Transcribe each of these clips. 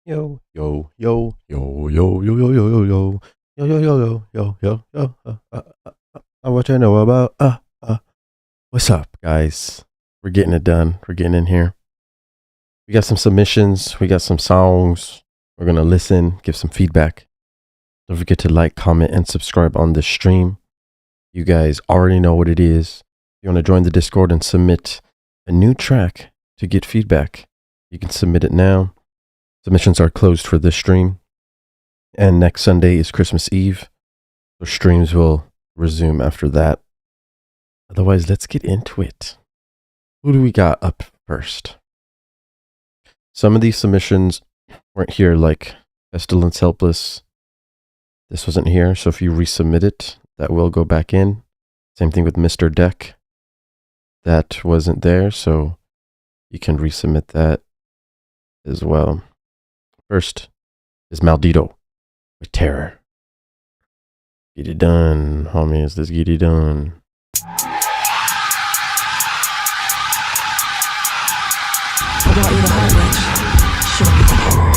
Yo, yo, yo, yo, yo, yo, yo, yo, yo, yo, yo, yo, yo, yo, yo, yo, what you know about, what's up, guys? We're getting it done. We're getting in here. We got some submissions. We got some songs. We're going to listen, give some feedback. Don't forget to like, comment, and subscribe on this stream. You guys already know what it is. If you want to join the Discord and submit a new track to get feedback, you can submit it now. Submissions are closed for this stream. And next Sunday is Christmas Eve. So streams will resume after that. Otherwise, let's get into it. Who do we got up first? Some of these submissions weren't here, like Pestilence Helpless. This wasn't here, so if you resubmit it, that will go back in. Same thing with Mr. Deck. That wasn't there, so you can resubmit that as well. First is Maldito with Terror. Get it done, homies. Let's get it done. I got you the highway. Show me the horror.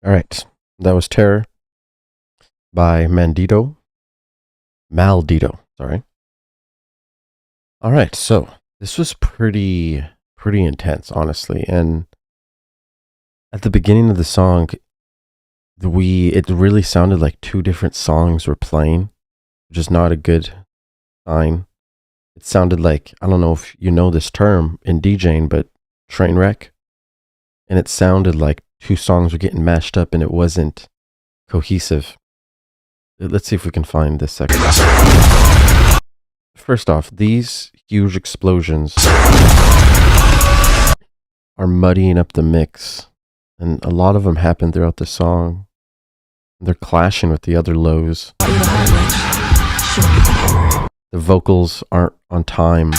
All right. That was Terror by Maldito, sorry. All right. So this was pretty intense, honestly. And at the beginning of the song, it really sounded like two different songs were playing, which is not a good sign. It sounded like, I don't know if you know this term in DJing, but train wreck. And it sounded like two songs were getting mashed up and it wasn't cohesive. Let's see if we can find this section. First off, these huge explosions are muddying up the mix, and a lot of them happen throughout the song. They're clashing with the other lows. The vocals aren't on time.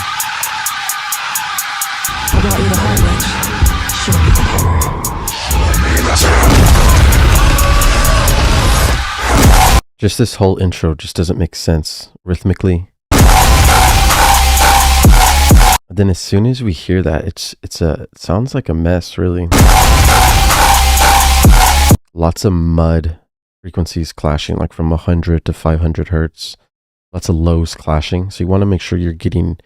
Just this whole intro just doesn't make sense rhythmically. Then as soon as we hear that, it sounds like a mess, really. Lots of mud, frequencies clashing, like from 100 to 500 hertz. Lots of lows clashing. So you want to make sure you're getting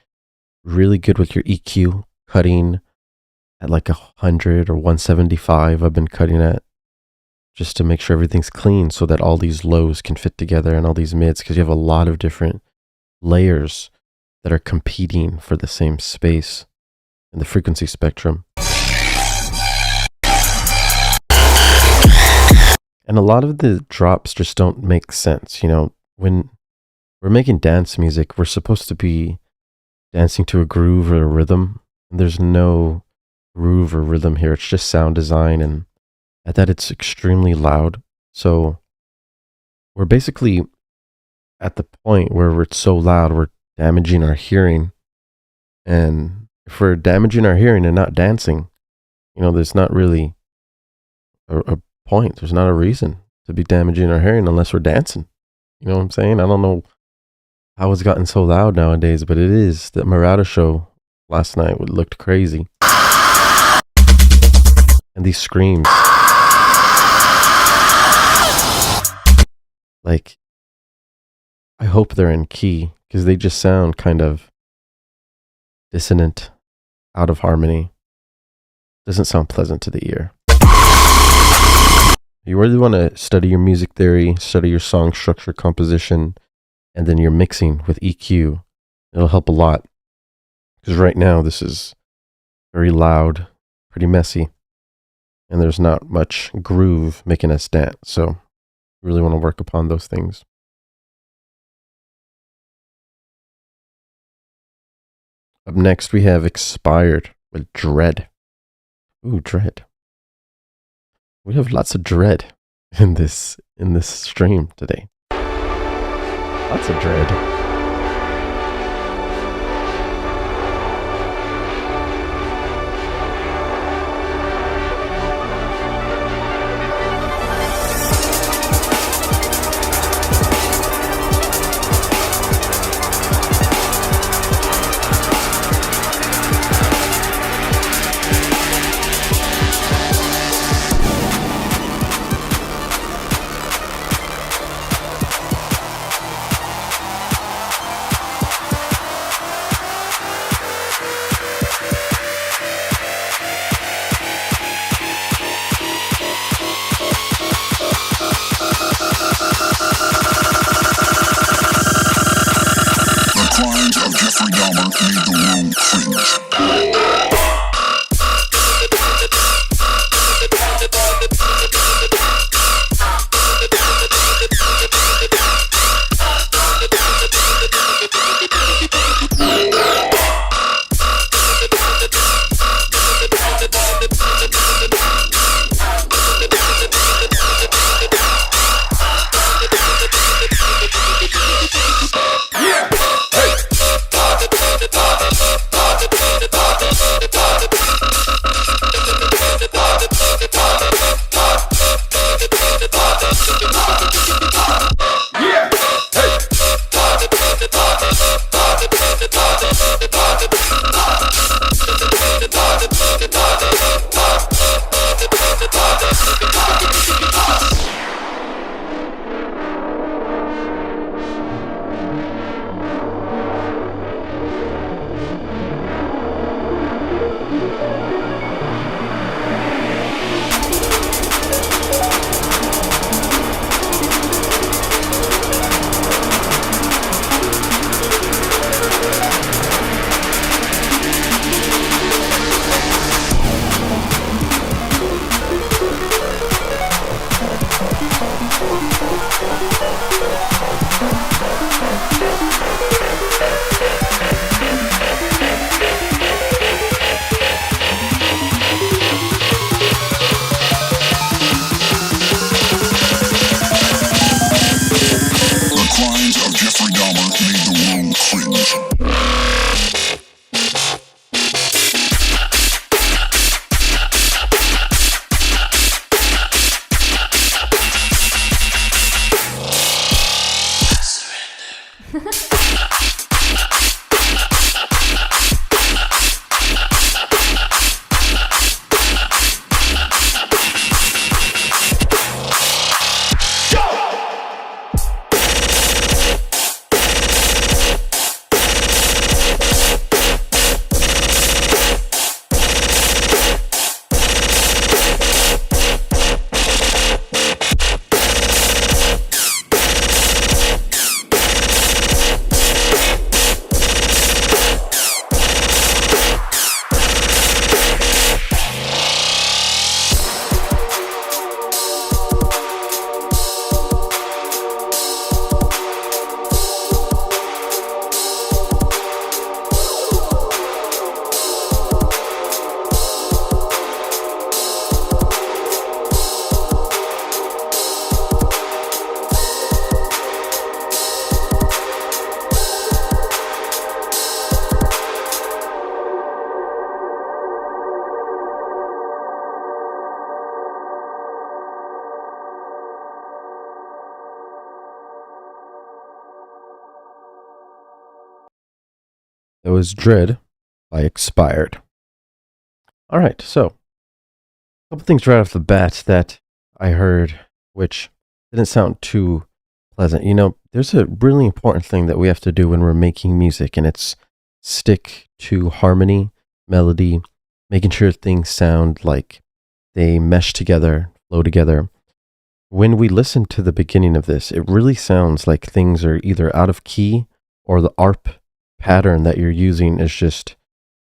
really good with your EQ, cutting at like 100 or 175. I've been cutting at, just to make sure everything's clean so that all these lows can fit together and all these mids, because you have a lot of different layers that are competing for the same space. in the frequency spectrum. And a lot of the drops just don't make sense. You know, when we're making dance music, we're supposed to be dancing to a groove or a rhythm. And there's no groove or rhythm here. It's just sound design. And at that, it's extremely loud. So we're basically at the point where it's so loud, we're damaging our hearing. And if we're damaging our hearing and not dancing, you know, there's not really a point. There's not a reason to be damaging our hearing unless we're dancing. You know what I'm saying? I don't know how it's gotten so loud nowadays, but it is. The Murata show last night looked crazy. And these screams. Like, I hope they're in key, because they just sound kind of dissonant, out of harmony. Doesn't sound pleasant to the ear. You really want to study your music theory, study your song structure, composition, and then your mixing with EQ. It'll help a lot. Because right now, this is very loud, pretty messy, and there's not much groove making us dance. So you really want to work upon those things. Up next, we have Expired with Dread. Ooh, Dread. We have lots of dread in this stream today. Lots of dread. That was Dread by Expired. All right, so a couple things right off the bat that I heard, which didn't sound too pleasant. You know, there's a really important thing that we have to do when we're making music, and it's stick to harmony, melody, making sure things sound like they mesh together, flow together. When we listen to the beginning of this, it really sounds like things are either out of key or the ARP pattern that you're using is just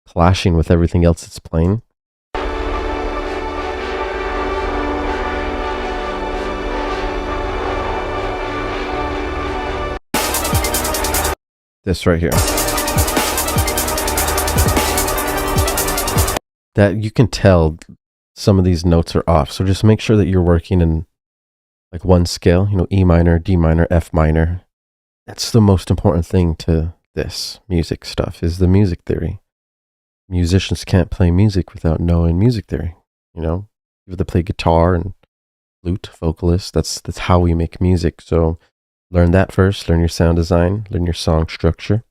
clashing with everything else that's playing. This right here. That you can tell some of these notes are off. So just make sure that you're working in like one scale, you know, E minor, D minor, F minor. That's the most important thing to this music stuff is the music theory. Musicians can't play music without knowing music theory. You know, people that play guitar and flute, vocalists, that's how we make music. So learn that first, learn your sound design, learn your song structure.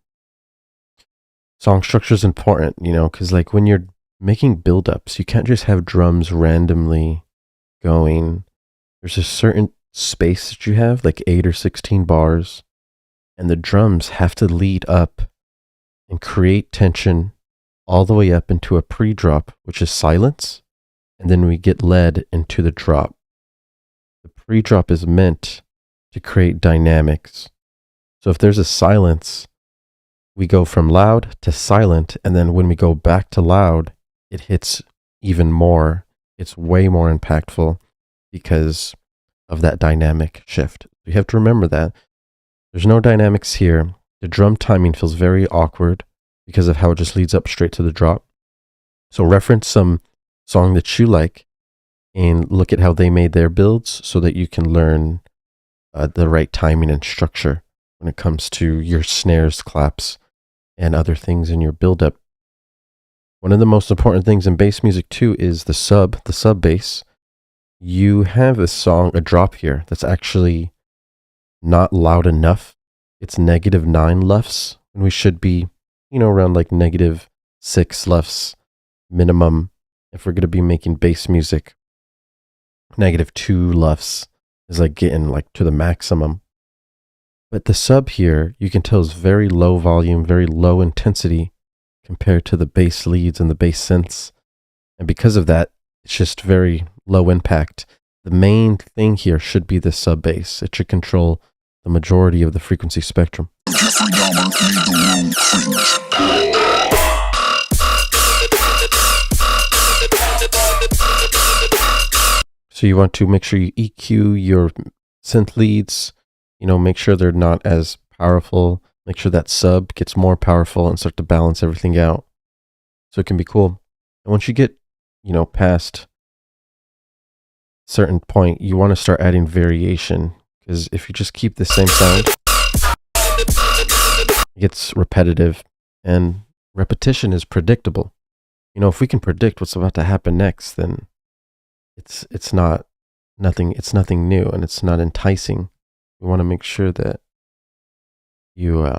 Song structure is important, you know, because like when you're making build-ups, you can't just have drums randomly going. There's a certain space that you have, like 8 or 16 bars, and the drums have to lead up and create tension all the way up into a pre-drop, which is silence, and then we get led into the drop. The pre-drop is meant to create dynamics. So if there's a silence, we go from loud to silent, and then when we go back to loud, it hits even more. It's way more impactful because of that dynamic shift. You have to remember that. There's no dynamics here. The drum timing feels very awkward because of how it just leads up straight to the drop. So reference some song that you like and look at how they made their builds so that you can learn the right timing and structure when it comes to your snares, claps, and other things in your build-up. One of the most important things in bass music too is the sub bass. You have a song, a drop here that's actually not loud enough. It's -9 LUFS, and we should be, you know, around like -6 LUFS minimum if we're going to be making bass music. -2 LUFS is like getting like to the maximum. But the sub here, you can tell is very low volume, very low intensity compared to the bass leads and the bass synths. And because of that, it's just very low impact. The main thing here should be the sub bass. It should control the majority of the frequency spectrum. So you want to make sure you EQ your synth leads, you know, make sure they're not as powerful, make sure that sub gets more powerful and start to balance everything out. So it can be cool. And once you get, you know, past a certain point, you want to start adding variation, because if you just keep the same sound, it gets repetitive, and repetition is predictable. You know, if we can predict what's about to happen next, then it's nothing new, and it's not enticing. We want to make sure that you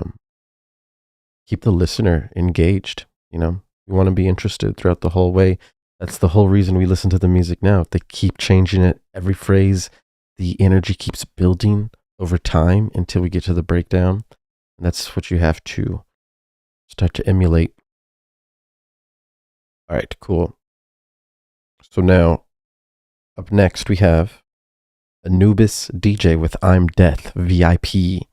keep the listener engaged. You know, you want to be interested throughout the whole way. That's the whole reason we listen to the music now. If they keep changing it, every phrase, the energy keeps building over time until we get to the breakdown. And that's what you have to start to emulate. All right, cool. So now, up next, we have Anubis DJ with I'm Death VIP.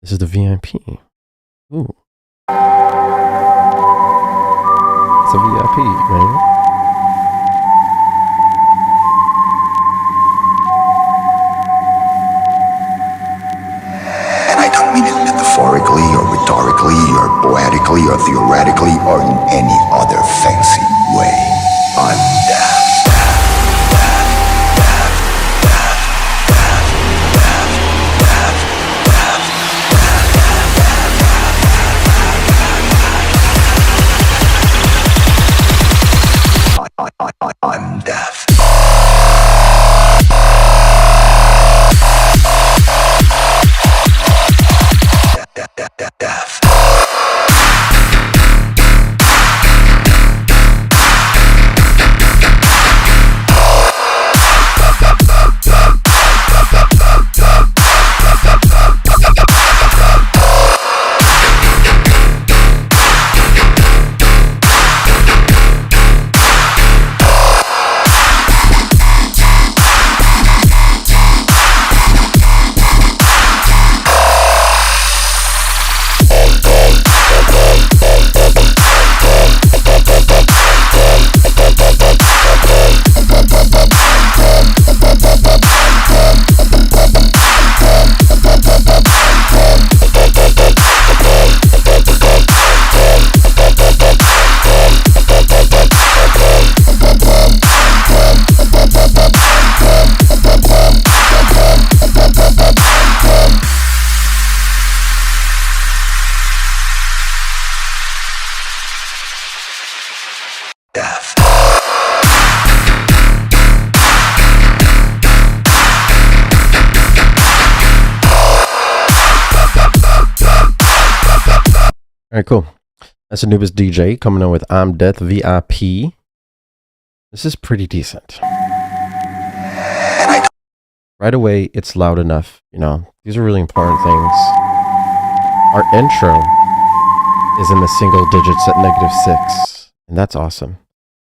This is the VIP. Ooh. It's a VIP, man. And I don't mean it metaphorically or rhetorically or poetically or theoretically or in any other fancy way. I'm death. I'm deaf. Deaf. right, cool. That's Anubis DJ coming on with I'm Death VIP. This is pretty decent. Right away, it's loud enough. You know, these are really important things. Our intro is in the single digits at -6, and that's awesome.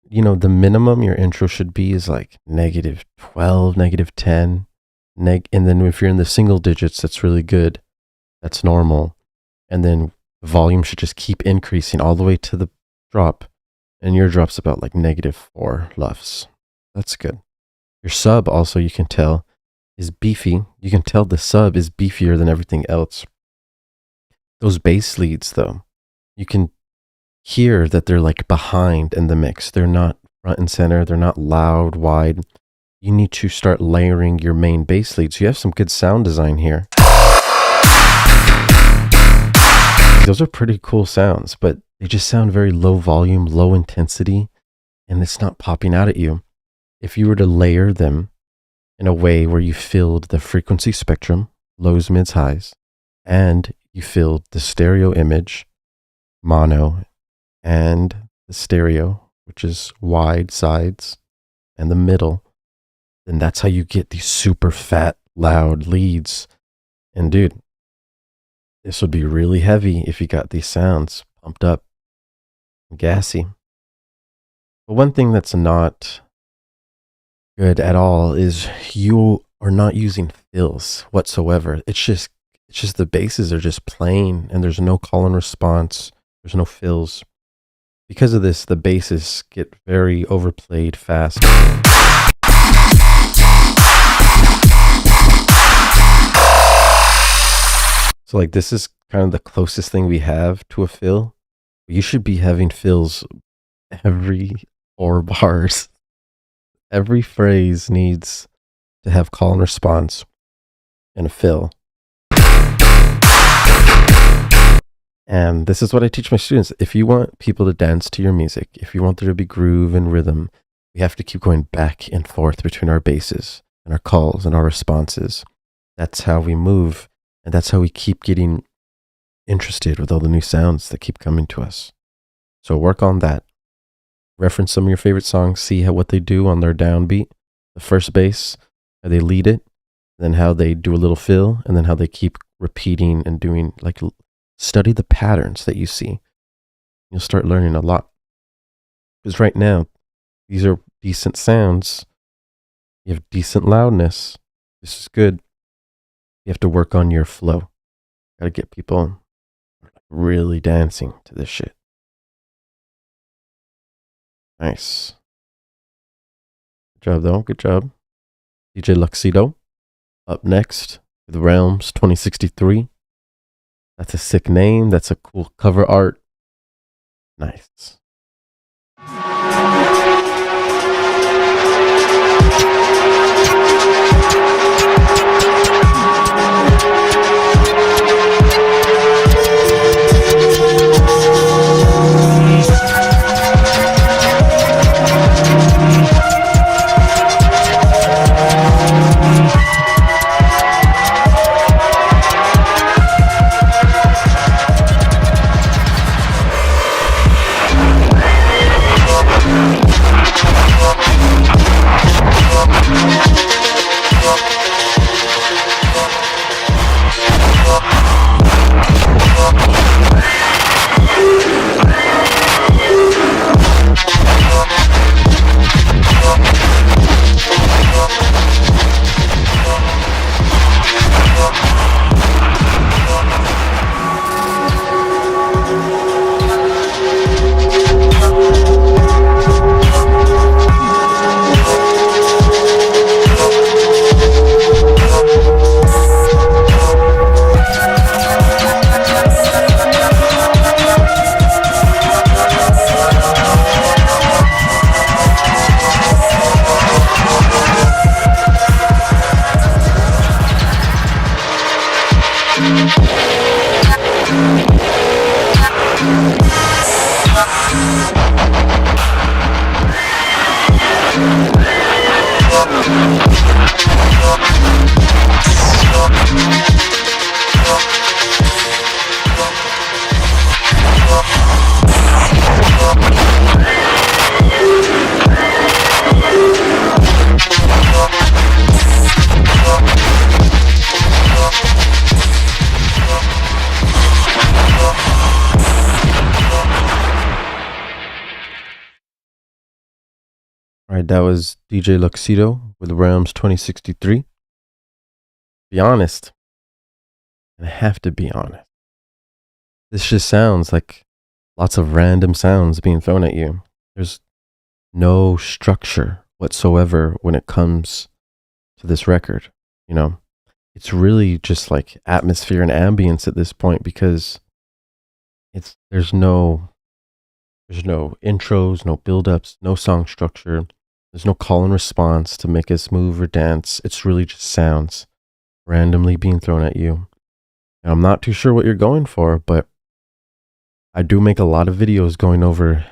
You know, the minimum your intro should be is like -12, -10, and then if you're in the single digits, that's really good. That's normal. And then the volume should just keep increasing all the way to the drop, and your drop's about like -4 LUFS. That's good. Your sub also, you can tell, is beefy. You can tell the sub is beefier than everything else. Those bass leads, though, you can hear that they're like behind in the mix. They're not front and center. They're not loud, wide. You need to start layering your main bass leads. You have some good sound design here. Those are pretty cool sounds, but they just sound very low volume, low intensity, and it's not popping out at you. If you were to layer them in a way where you filled the frequency spectrum, lows, mids, highs, and you filled the stereo image, mono, and the stereo, which is wide sides, and the middle, then that's how you get these super fat, loud leads. And dude, this would be really heavy if you got these sounds pumped up and gassy. But one thing that's not good at all is you are not using fills whatsoever. It's just the basses are just plain, and there's no call and response. There's no fills. Because of this, the basses get very overplayed fast. So like this is kind of the closest thing we have to a fill. You should be having fills every 4 bars. Every phrase needs to have call and response and a fill. And this is what I teach my students. If you want people to dance to your music, if you want there to be groove and rhythm, we have to keep going back and forth between our basses and our calls and our responses. That's how we move, and that's how we keep getting interested with all the new sounds that keep coming to us. So work on that. Reference some of your favorite songs, see what they do on their downbeat, the first bass, how they lead it, then how they do a little fill, and then how they keep repeating and doing, like, study the patterns that you see. You'll start learning a lot. Because right now, these are decent sounds. You have decent loudness. This is good. You have to work on your flow. Got to get people really dancing to this shit. Nice. Good job, though. Good job. DJ Luxido up next with Realms 2063. That's a sick name. That's a cool cover art. Nice. right, that was DJ Luxito with Realms 2063. Be honest, and I have to be honest, this just sounds like lots of random sounds being thrown at you. There's no structure whatsoever when it comes to this record. You know, it's really just like atmosphere and ambience at this point, because there's no intros, no build-ups, no song structure. There's no call and response to make us move or dance. It's really just sounds randomly being thrown at you. And I'm not too sure what you're going for, but I do make a lot of videos going over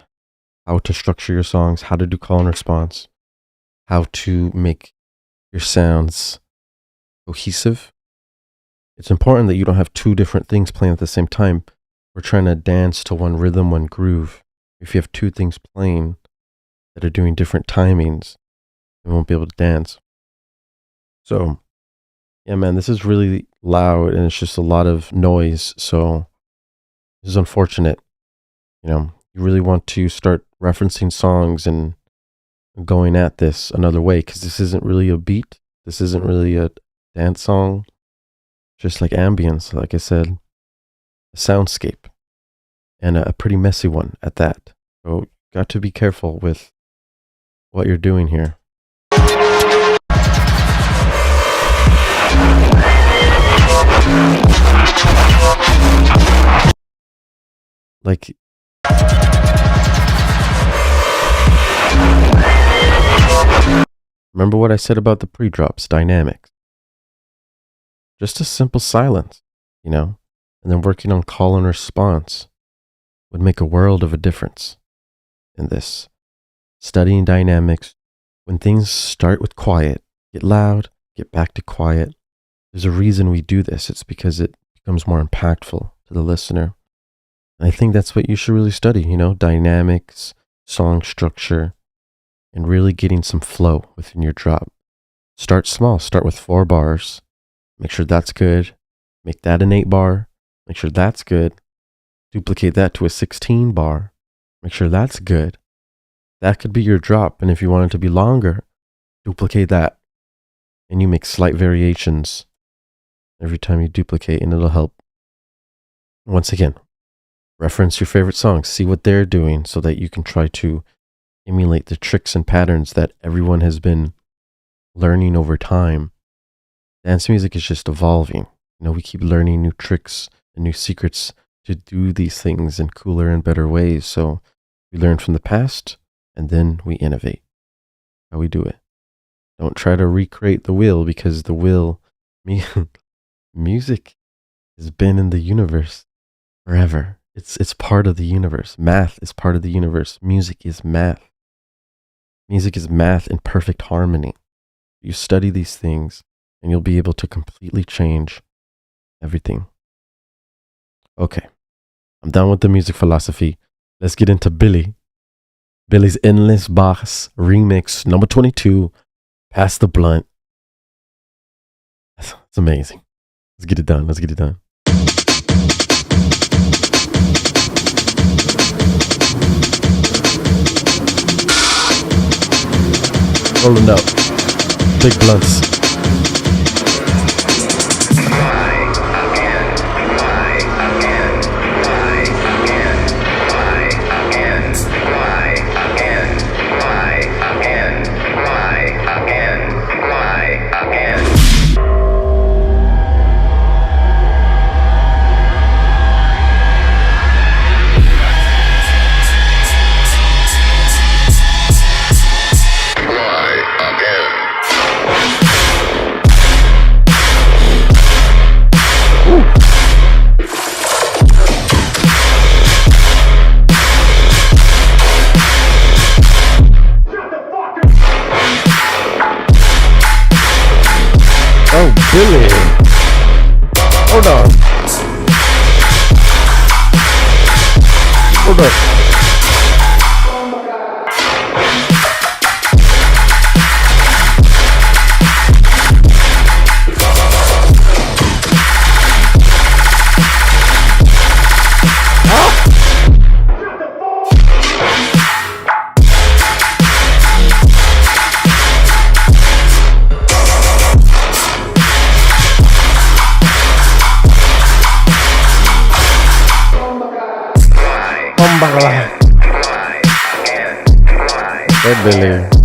how to structure your songs, how to do call and response, how to make your sounds cohesive. It's important that you don't have two different things playing at the same time. We're trying to dance to one rhythm, one groove. If you have two things playing that are doing different timings, you won't be able to dance. So, yeah, man, this is really loud and it's just a lot of noise. So, this is unfortunate. You know, you really want to start referencing songs and going at this another way, because this isn't really a beat. This isn't really a dance song. Just like ambience, like I said, a soundscape, and a pretty messy one at that. So, got to be careful with what you're doing here. Like, remember what I said about the pre-drops, dynamics. Just a simple silence, you know, and then working on call and response would make a world of a difference in this. Studying dynamics, when things start with quiet, get loud, get back to quiet. There's a reason we do this. It's because it becomes more impactful to the listener. And I think that's what you should really study, you know, dynamics, song structure, and really getting some flow within your drop. Start small, start with 4 bars. Make sure that's good. Make that an 8 bar. Make sure that's good. Duplicate that to a 16 bar. Make sure that's good. That could be your drop. And if you want it to be longer, duplicate that. And you make slight variations every time you duplicate, and it'll help. Once again, reference your favorite songs. See what they're doing so that you can try to emulate the tricks and patterns that everyone has been learning over time. Dance music is just evolving. You know, we keep learning new tricks and new secrets to do these things in cooler and better ways. So we learn from the past and then we innovate how we do it. Don't try to recreate the wheel, because the wheel, music has been in the universe forever. It's part of the universe. Math is part of the universe. Music is math. Music is math in perfect harmony. You study these things and you'll be able to completely change everything. Okay, I'm done with the music philosophy. Let's get into Billy's Endless Box remix number 22, Pass the Blunt. It's amazing. Let's get it done. Let's get it done. Rolling up. Big blunts. Hey, Billy.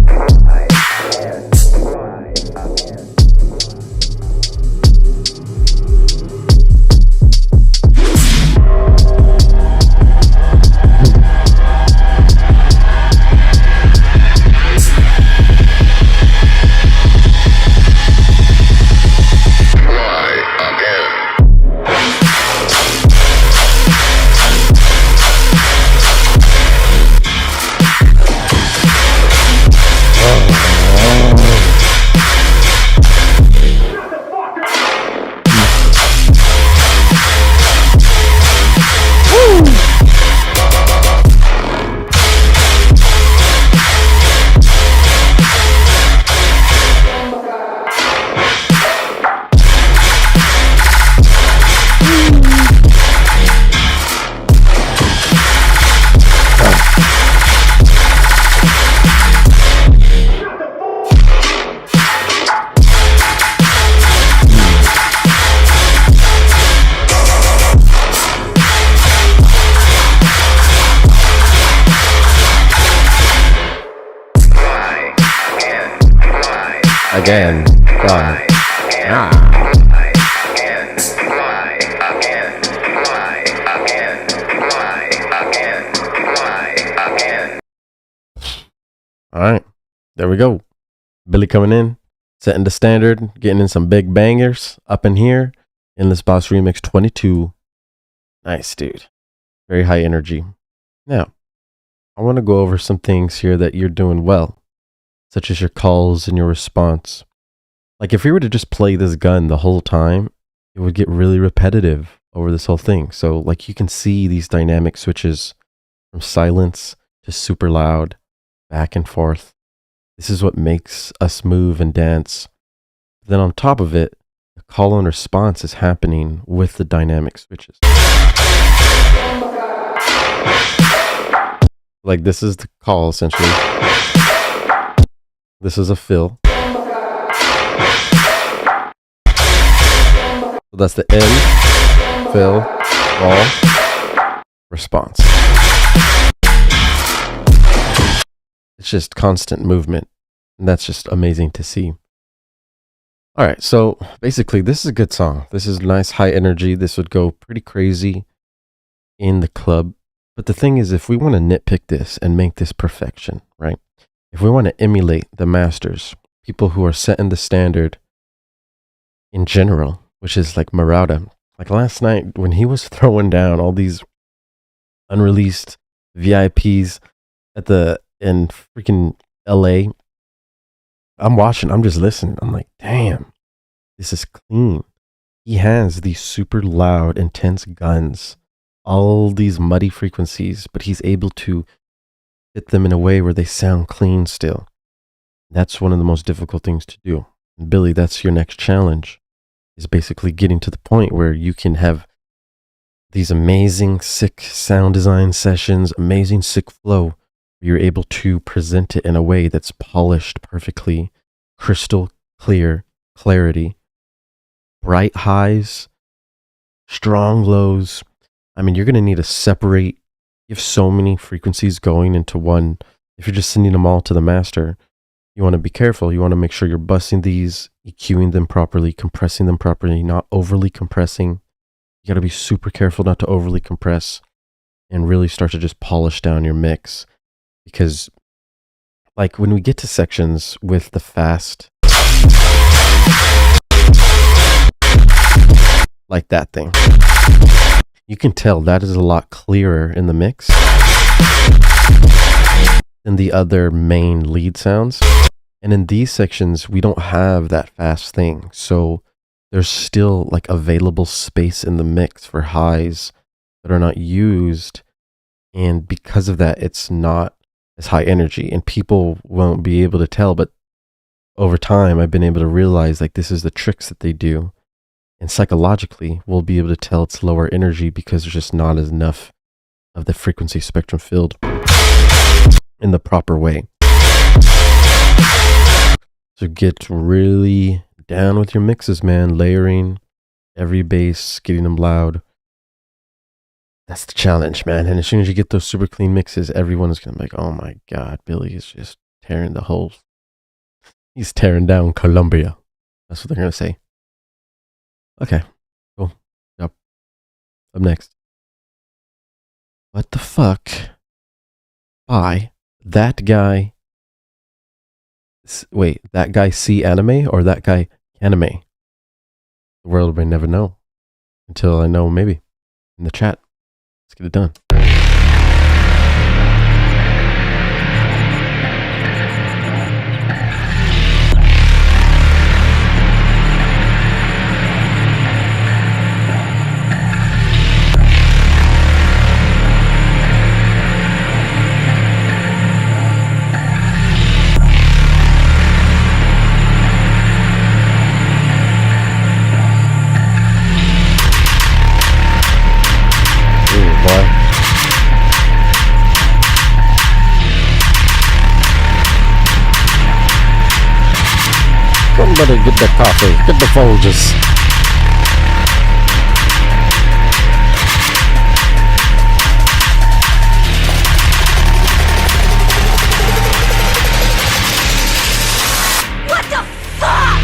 Again. Fly. All right, there we go. Billy coming in, setting the standard, getting in some big bangers up in here. Endless Boss Remix 22. Nice, dude. Very high energy. Now, I want to go over some things here that you're doing well, such as your calls and your response. Like if we were to just play this gun the whole time, it would get really repetitive over this whole thing. So like you can see these dynamic switches from silence to super loud, back and forth. This is what makes us move and dance. Then on top of it, the call and response is happening with the dynamic switches. Like this is the call essentially. This is a fill. So that's the end, fill, call, response. It's just constant movement. And that's just amazing to see. All right, so basically this is a good song. This is nice high energy. This would go pretty crazy in the club. But the thing is, if we want to nitpick this and make this perfection, right? If we want to emulate the masters, people who are setting the standard in general, which is like Murata. Like last night when he was throwing down all these unreleased VIPs in freaking LA, I'm watching, I'm just listening. I'm like, damn, this is clean. He has these super loud, intense guns, all these muddy frequencies, but he's able to fit them in a way where they sound clean still. That's one of the most difficult things to do. And Billy, that's your next challenge, is basically getting to the point where you can have these amazing, sick sound design sessions, amazing, sick flow. You're able to present it in a way that's polished perfectly, crystal clear, clarity, bright highs, strong lows. I mean, you're going to need to separate. You have so many frequencies going into one. If you're just sending them all to the master, you want to be careful. You want to make sure you're busting these, EQing them properly, compressing them properly, not overly compressing. You got to be super careful not to overly compress and really start to just polish down your mix. Because like when we get to sections with the fast, like that thing, you can tell that is a lot clearer in the mix than the other main lead sounds. And in these sections, we don't have that fast thing. So there's still like available space in the mix for highs that are not used. And because of that, it's not as high energy and people won't be able to tell. But over time, I've been able to realize like this is the tricks that they do. And psychologically, we'll be able to tell it's lower energy because there's just not as enough of the frequency spectrum filled in the proper way. So get really down with your mixes, man. Layering every bass, getting them loud. That's the challenge, man. And as soon as you get those super clean mixes, everyone is gonna be like, "Oh my god, Billy is just tearing the whole. He's tearing down Colombia." That's what they're gonna say. Okay, cool. Yep. Up next. What the fuck? By that guy. Wait, that guy see anime or that guy anime? The world may never know until I know, maybe in the chat. Let's get it done. Somebody get the coffee, get the Folgers. What the fuck?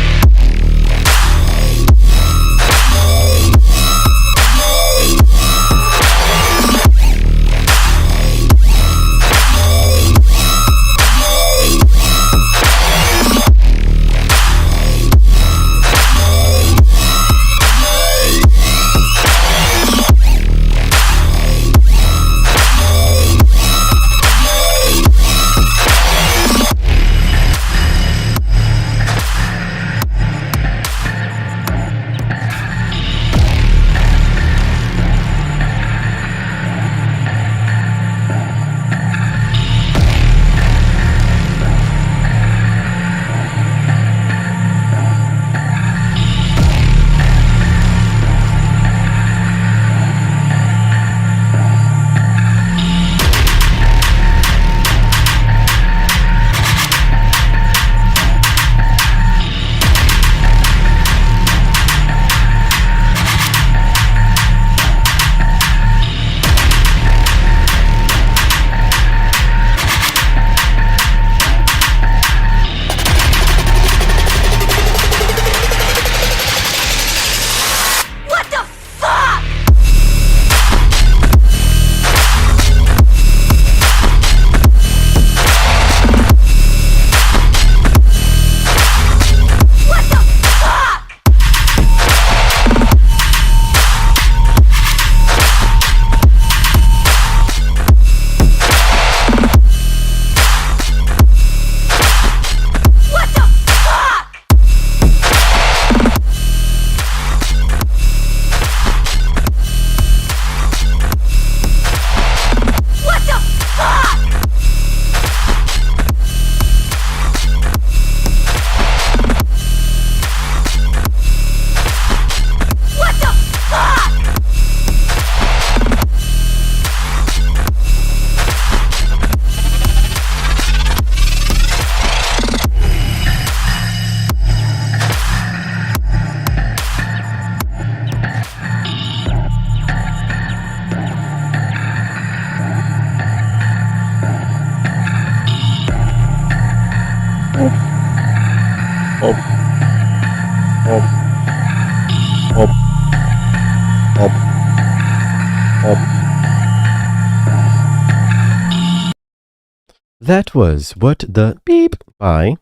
That was What the Beep by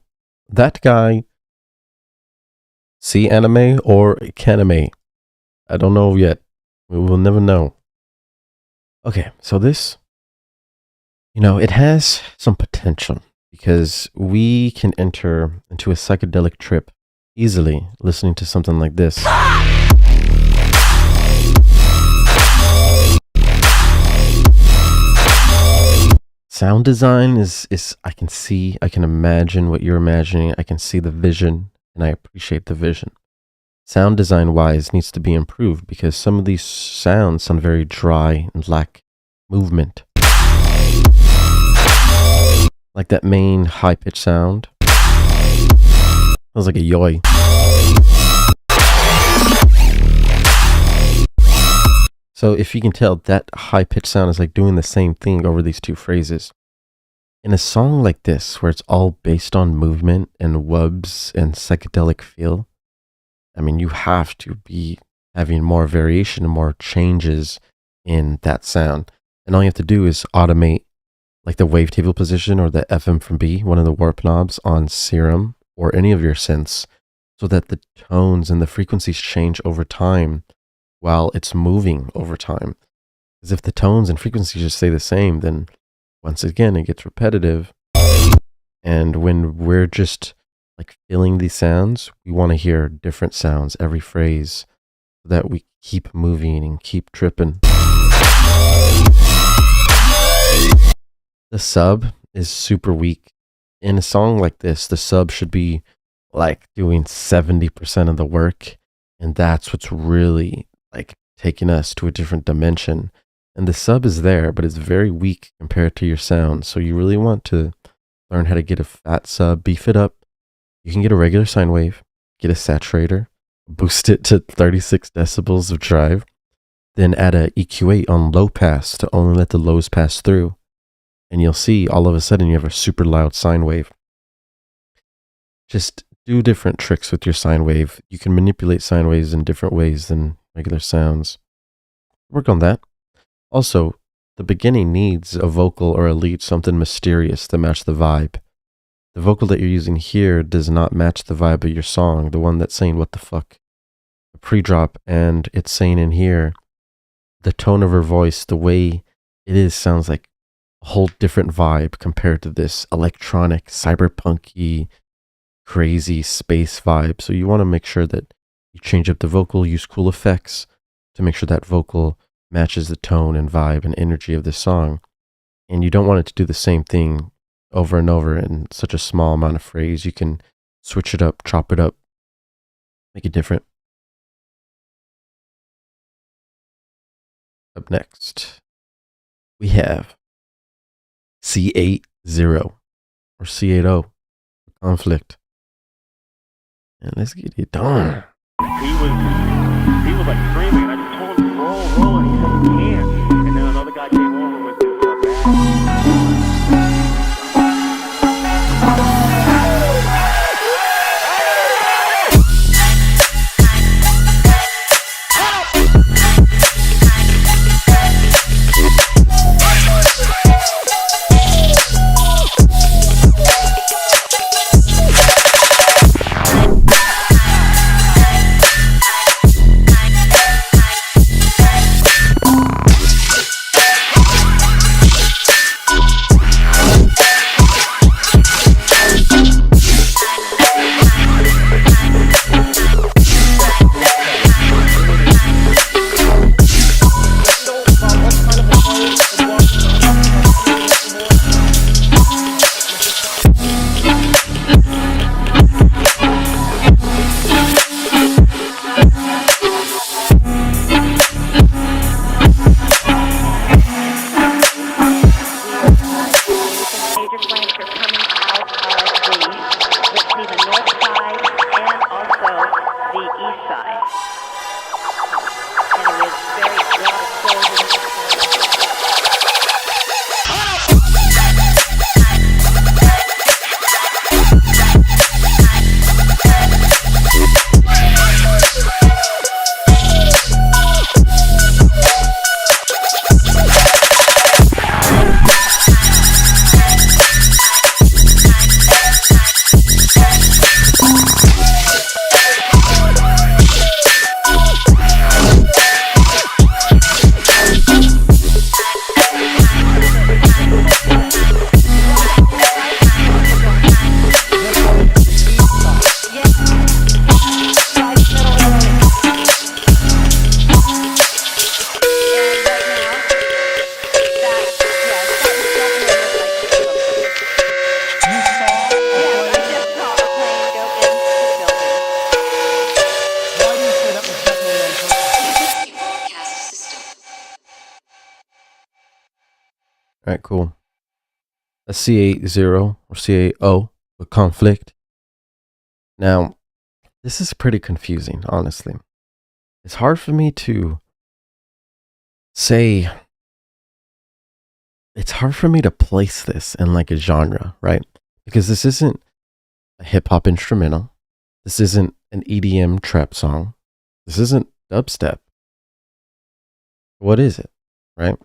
that guy see anime or kaname. I don't know yet. We will never know. Okay, so this, it has some potential because we can enter into a psychedelic trip easily listening to something like this. Sound design is I can imagine what you're imagining. I can see the vision and I appreciate the vision. Sound design wise needs to be improved because some of these sounds sound very dry and lack movement. Like that main high pitched sound. Sounds like a yoy. So if you can tell, that high pitched sound is like doing the same thing over these two phrases. In a song like this, where it's all based on movement and wubs and psychedelic feel, I mean, you have to be having more variation and more changes in that sound. And all you have to do is automate like the wavetable position or the FM from B, one of the warp knobs on Serum or any of your synths, so that the tones and the frequencies change over time while it's moving over time. Because if the tones and frequencies just stay the same, then once again, it gets repetitive. And when we're just like feeling these sounds, we want to hear different sounds every phrase so that we keep moving and keep tripping. The sub is super weak. In a song like this, the sub should be like doing 70% of the work. And that's what's really like taking us to a different dimension. And the sub is there, but it's very weak compared to your sound. So you really want to learn how to get a fat sub, beef it up. You can get a regular sine wave, get a saturator, boost it to 36 decibels of drive, then add a EQ8 on low pass to only let the lows pass through. And you'll see all of a sudden you have a super loud sine wave. Just do different tricks with your sine wave. You can manipulate sine waves in different ways than regular sounds. Work on that. Also, the beginning needs a vocal or a lead, something mysterious to match the vibe. The vocal that you're using here does not match the vibe of your song, the one that's saying what the fuck. The pre-drop, and it's saying in here, the tone of her voice, the way it is, sounds like a whole different vibe compared to this electronic, cyberpunky, crazy space vibe. So you want to make sure that you change up the vocal, use cool effects to make sure that vocal matches the tone and vibe and energy of the song. And you don't want it to do the same thing over and over in such a small amount of phrase. You can switch it up, chop it up, make it different. Up next, we have C80 or C80, Conflict. And let's get it done. He was like screaming, and I just told him to roll, and he said he can't. And then another guy came over with his All right, cool. A C80 or C80 with Conflict. Now, this is pretty confusing, honestly. It's hard for me to say, it's hard for me to place this in like a genre, right? Because this isn't a hip hop instrumental. This isn't an EDM trap song. This isn't dubstep. What is it, right?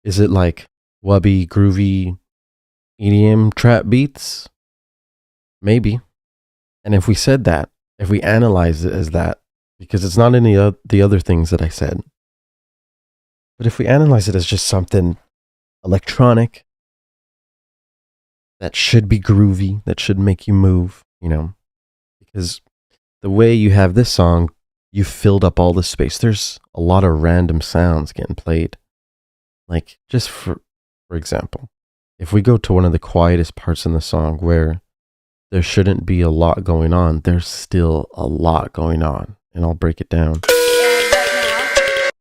Is it like wubby, groovy EDM trap beats? Maybe. And if we said that, if we analyze it as that, because it's not any of the other things that I said, but if we analyze it as just something electronic that should be groovy, that should make you move, you know, because the way you have this song, you filled up all the space. There's a lot of random sounds getting played. Like, just for example, if we go to one of the quietest parts in the song where there shouldn't be a lot going on, there's still a lot going on. And I'll break it down.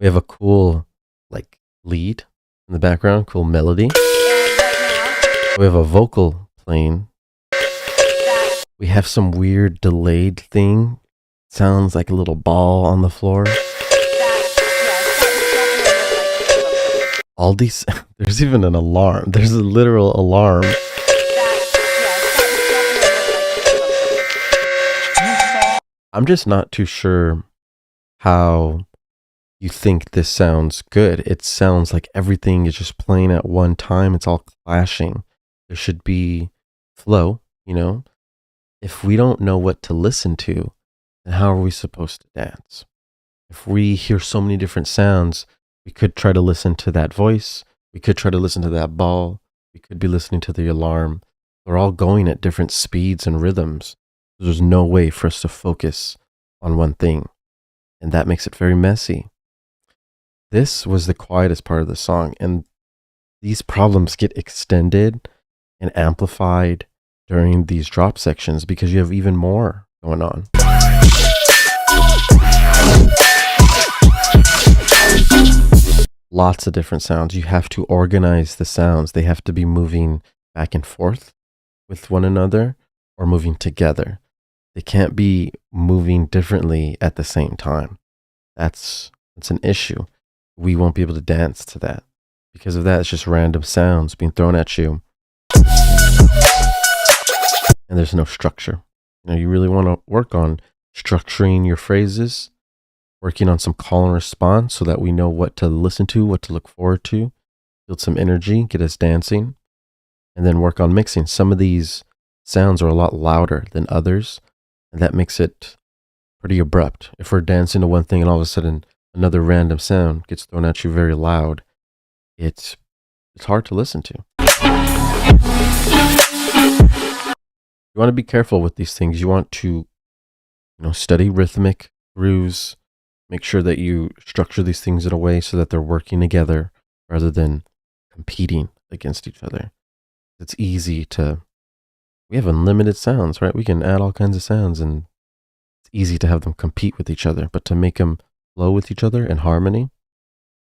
We have a cool, like, lead in the background, cool melody. We have a vocal playing. We have some weird delayed thing. Sounds like a little ball on the floor. All these, there's even an alarm. There's a literal alarm. I'm just not too sure how you think this sounds good. It sounds like everything is just playing at one time. It's all clashing. There should be flow, you know? If we don't know what to listen to, then how are we supposed to dance? If we hear so many different sounds, we could try to listen to that voice. We could try to listen to that ball. We could be listening to the alarm. They're all going at different speeds and rhythms. There's no way for us to focus on one thing. And that makes it very messy. This was the quietest part of the song. And these problems get extended and amplified during these drop sections because you have even more going on. Lots of different sounds. You have to organize the sounds. They have to be moving back and forth with one another or moving together. They can't be moving differently at the same time. That's an issue. We won't be able to dance to that. Because of that, it's just random sounds being thrown at you. And there's no structure. You know, you really want to work on structuring your phrases, working on some call and response so that we know what to listen to, what to look forward to, build some energy, get us dancing, and then work on mixing. Some of these sounds are a lot louder than others, and that makes it pretty abrupt. If we're dancing to one thing and all of a sudden another random sound gets thrown at you very loud, it's hard to listen to. You want to be careful with these things. You want to, study rhythmic grooves. Make sure that you structure these things in a way so that they're working together rather than competing against each other. It's easy to, we have unlimited sounds, right? We can add all kinds of sounds and it's easy to have them compete with each other, but to make them flow with each other in harmony,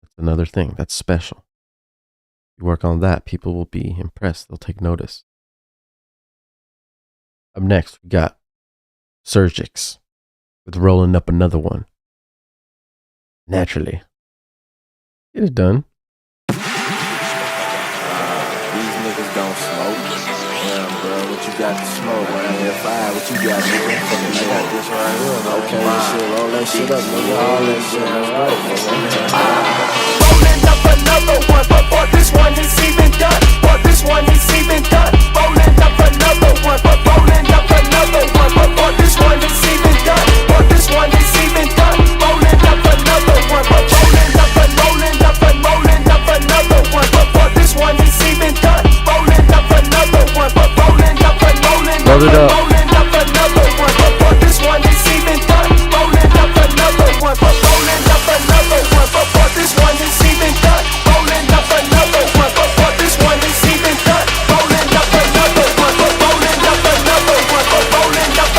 that's another thing. That's special. You work on that, people will be impressed. They'll take notice. Up next, we got Surgix with Rolling Up Another One. Naturally. Get it done. These niggas don't smoke. Damn, bro, what you got to smoke? Right here, fire, what you got, nigga? I got this right here. Okay, shit, roll that shit up, nigga. All that shit, let's go. Rolling up another one, but this one is even done. But this one is even done. Rolling up another one, but rolling up another one, but this one is even done. But this one is even done. Rolling up another one, but rolling up and rolling up and rolling up another one, but this one is even done. Rolling up another one, but rolling up and rolling up and rolling up another one, but this one is even done. Rolling up another one, but rolling up another one, but this one is even done. Rolling up another one, but this one is even done. Rolling up another one, but rolling up another one, but rolling up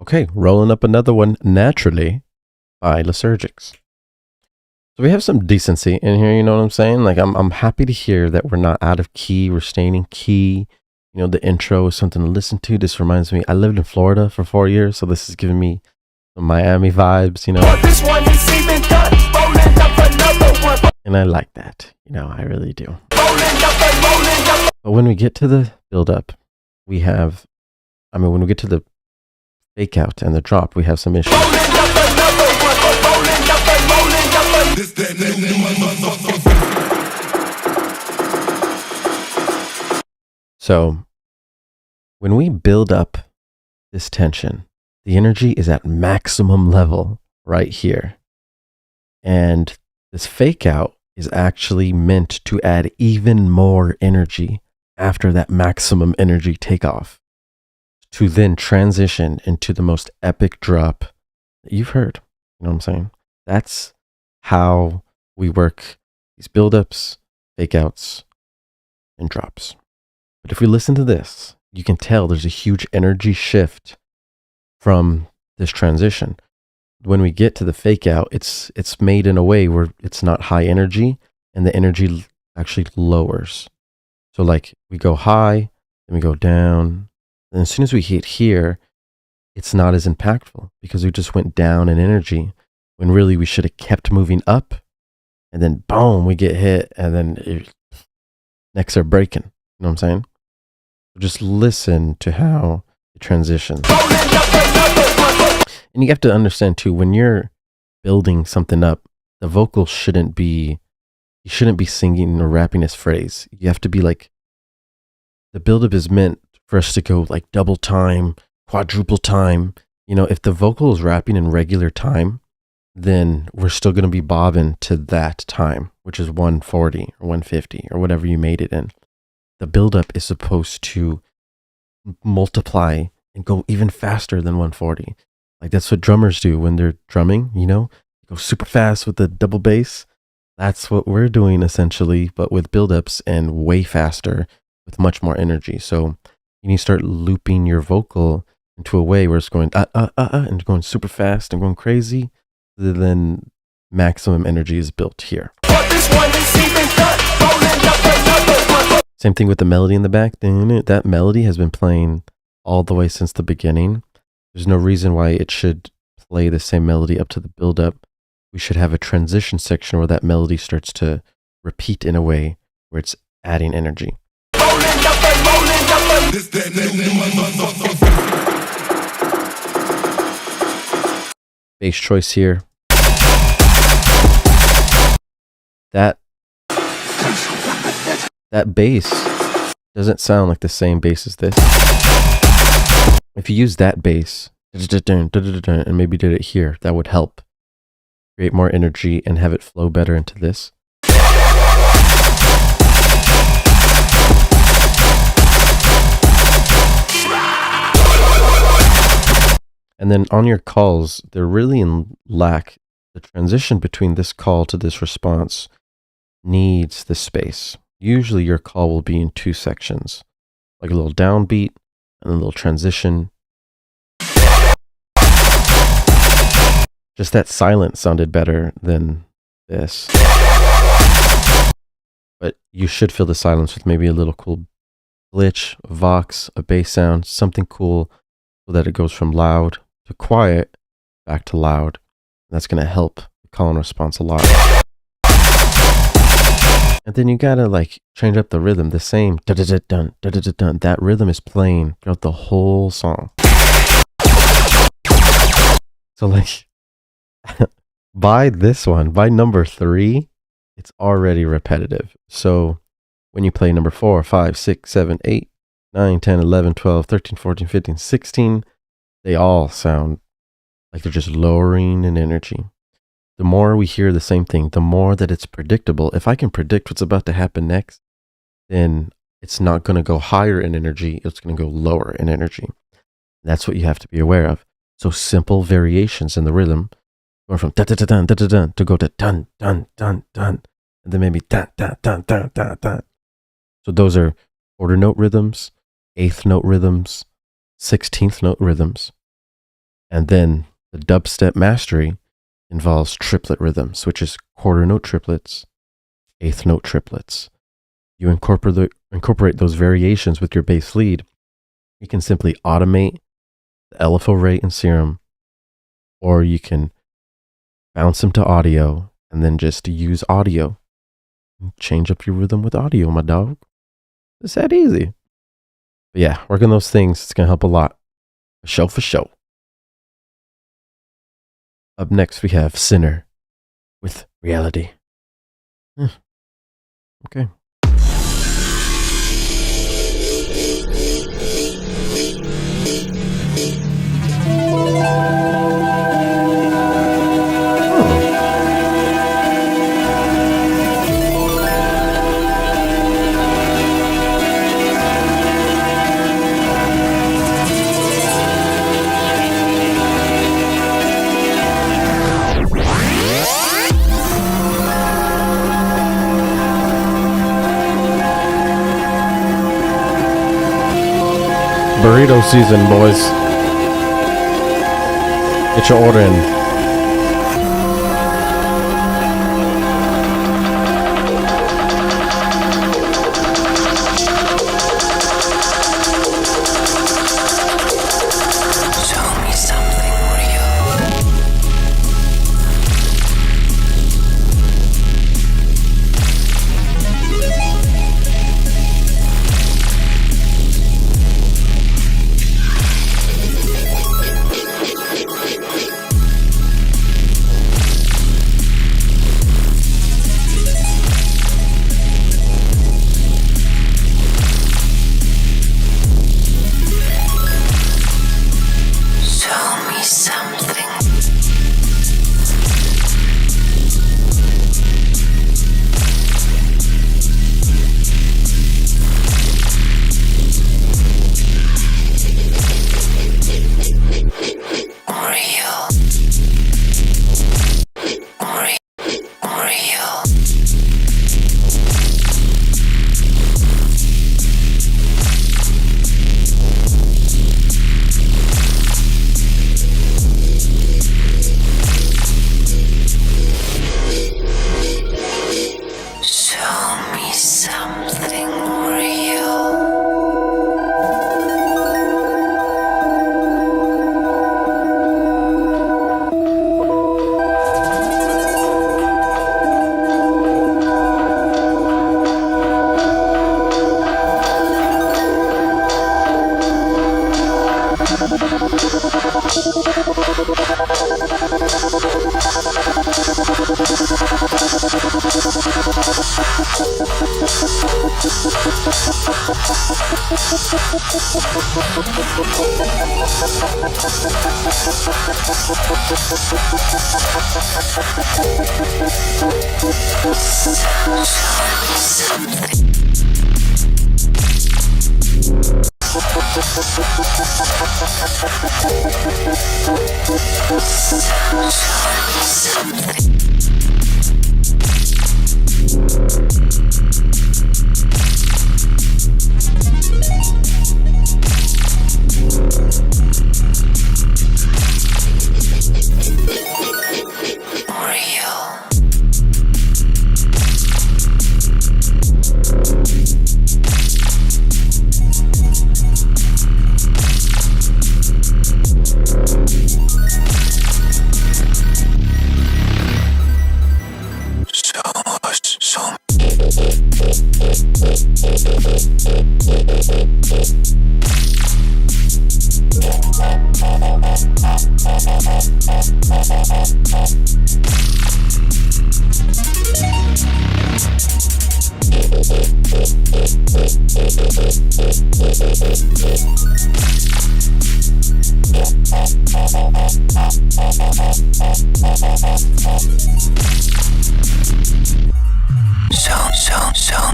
Okay, rolling up another one, Naturally by Lysergics. So we have some decency in here, you know what I'm saying? Like, I'm happy to hear that we're not out of key, we're staying in key. You know, the intro is something to listen to. This reminds me, I lived in Florida for 4 years, so this is giving me some Miami vibes, you know? This one is even done. Rolling up another one. And I like that, you know, I really do. Rolling up and rolling up. But when we get to the build up, we have, when we get to the fake out and the drop, we have some issues. Rolling up another one. Rolling up and rolling up. This that So when we build up this tension, the energy is at maximum level right here. And this fake out is actually meant to add even more energy after that maximum energy takeoff, to then transition into the most epic drop that you've heard. You know what I'm saying? That's how we work these buildups, fake outs, and drops. But if we listen to this, you can tell there's a huge energy shift from this transition. When we get to the fake out, it's made in a way where it's not high energy and the energy actually lowers. So like we go high, then we go down. And as soon as we hit here, it's not as impactful because we just went down in energy when really we should have kept moving up, and then boom, we get hit, and then necks are breaking. You know what I'm saying? Just listen to how it transitions. And you have to understand too, when you're building something up, the vocal shouldn't be, you shouldn't be singing or rapping this phrase. You have to be like, the buildup is meant for us to go like double time, quadruple time. You know, if the vocal is rapping in regular time, then we're still going to be bobbing to that time, which is 140 or 150 or whatever you made it in. The buildup is supposed to multiply and go even faster than 140. Like that's what drummers do when they're drumming, you know, go super fast with the double bass. That's what we're doing essentially, but with buildups and way faster with much more energy. So you need to start looping your vocal into a way where it's going and going super fast and going crazy. Then maximum energy is built here. Same thing with the melody in the back. That melody has been playing all the way since the beginning. There's no reason why it should play the same melody up to the build up, we should have a transition section where that melody starts to repeat in a way where it's adding energy. Bass choice here. That bass doesn't sound like the same bass as this. If you use that bass and maybe did it here, that would help create more energy and have it flow better into this. And then on your calls, they're really in lack. The transition between this call to this response needs the space. Usually your call will be in two sections, like a little downbeat and a little transition. Just that silence sounded better than this. But you should fill the silence with maybe a little cool glitch, a vox, a bass sound, something cool so that it goes from loud to quiet back to loud. That's going to help the call and response a lot. And then you gotta like change up the rhythm, the same da-da-da-dun, da-da-da-dun. That rhythm is playing throughout the whole song. So like, by this one, by number 3, it's already repetitive. So when you play number 4, 5, 6, 7, 8, 9, 10, 11, 12, 13, 14, 15, 16, they all sound like they're just lowering in energy. The more we hear the same thing, the more that it's predictable. If I can predict what's about to happen next, then it's not going to go higher in energy. It's going to go lower in energy. That's what you have to be aware of. So simple variations in the rhythm, going from da-da-da-dun, da-da-dun, to go to dun, dun, dun, dun, and then maybe dun, dun, dun, dun, dun, dun. So those are quarter note rhythms, 8th note rhythms, 16th note rhythms. And then the dubstep mastery involves triplet rhythms, which is quarter note triplets, 8th note triplets. You incorporate those variations with your bass lead. You can simply automate the LFO rate and serum, or you can bounce them to audio and then just use audio. Change up your rhythm with audio, my dog. It's that easy. But yeah, work on those things. It's going to help a lot. For show. Up next, we have Sinner with Reality. Okay. Burrito season, boys. Get your order in.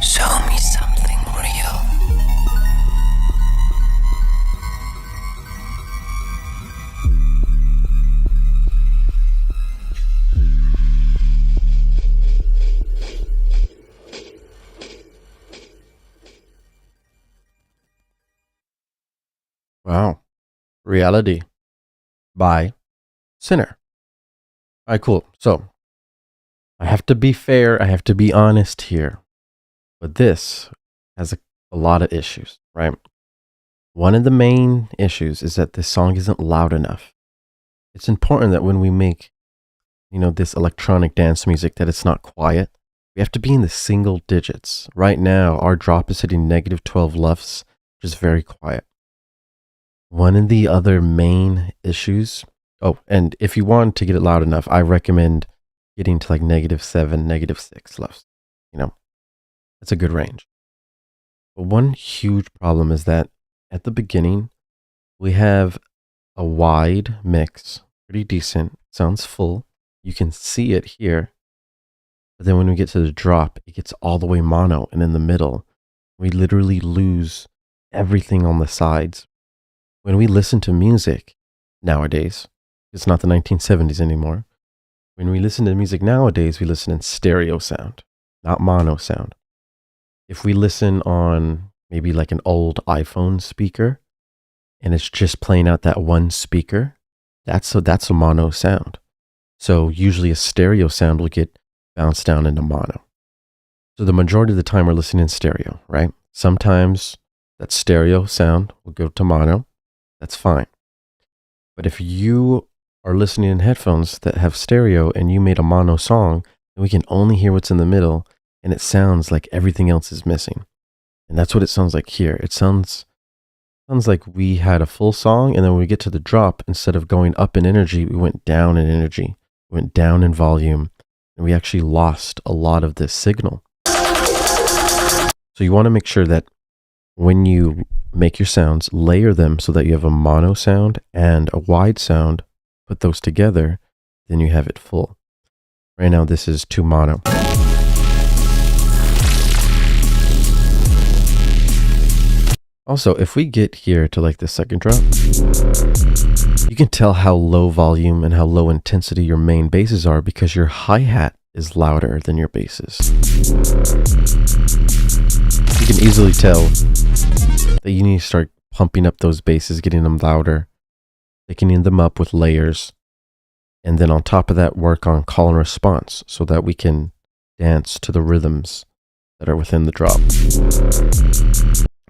Show me something real. Wow. Reality by Sinner. All right, cool. So I have to be fair. I have to be honest here. But this has a lot of issues, right? One of the main issues is that this song isn't loud enough. It's important that when we make, this electronic dance music, that it's not quiet. We have to be in the single digits. Right now, our drop is hitting -12 LUFS, which is very quiet. One of the other main issues, and if you want to get it loud enough, I recommend getting to like -7, -6 LUFS. That's a good range. But one huge problem is that at the beginning, we have a wide mix, pretty decent, sounds full. You can see it here. But then when we get to the drop, it gets all the way mono. And in the middle, we literally lose everything on the sides. When we listen to music nowadays, it's not the 1970s anymore. When we listen to music nowadays, we listen in stereo sound, not mono sound. If we listen on maybe like an old iPhone speaker and it's just playing out that one speaker, that's a mono sound. So usually a stereo sound will get bounced down into mono. So the majority of the time we're listening in stereo, right? Sometimes that stereo sound will go to mono. That's fine. But if you are listening in headphones that have stereo and you made a mono song, then we can only hear what's in the middle. And it sounds like everything else is missing. And that's what it sounds like here. It sounds like we had a full song, and then when we get to the drop, instead of going up in energy, we went down in energy. We went down in volume, and we actually lost a lot of this signal. So you want to make sure that when you make your sounds, layer them so that you have a mono sound and a wide sound, put those together, then you have it full. Right now, this is 2 mono. Also, if we get here to like the second drop, you can tell how low volume and how low intensity your main basses are because your hi-hat is louder than your basses. You can easily tell that you need to start pumping up those basses, getting them louder, thickening them up with layers, and then on top of that, work on call and response so that we can dance to the rhythms that are within the drop.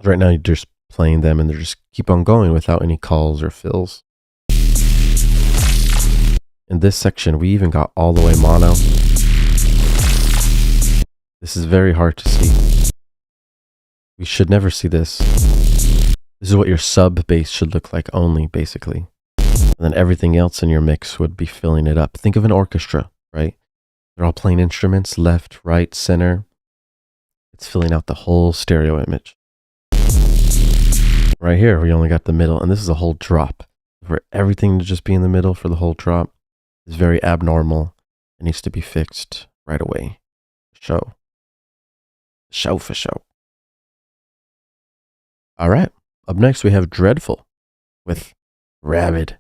Right now, you're just playing them and they just keep on going without any calls or fills. In this section, we even got all the way mono. This is very hard to see. We should never see this. This is what your sub bass should look like only, basically. And then everything else in your mix would be filling it up. Think of an orchestra, right? They're all playing instruments, left, right, center. It's filling out the whole stereo image. Right here, we only got the middle, and this is a whole drop. For everything to just be in the middle for the whole drop is very abnormal. It needs to be fixed right away. Show for show. All right. Up next, we have Dreadful with Rabid.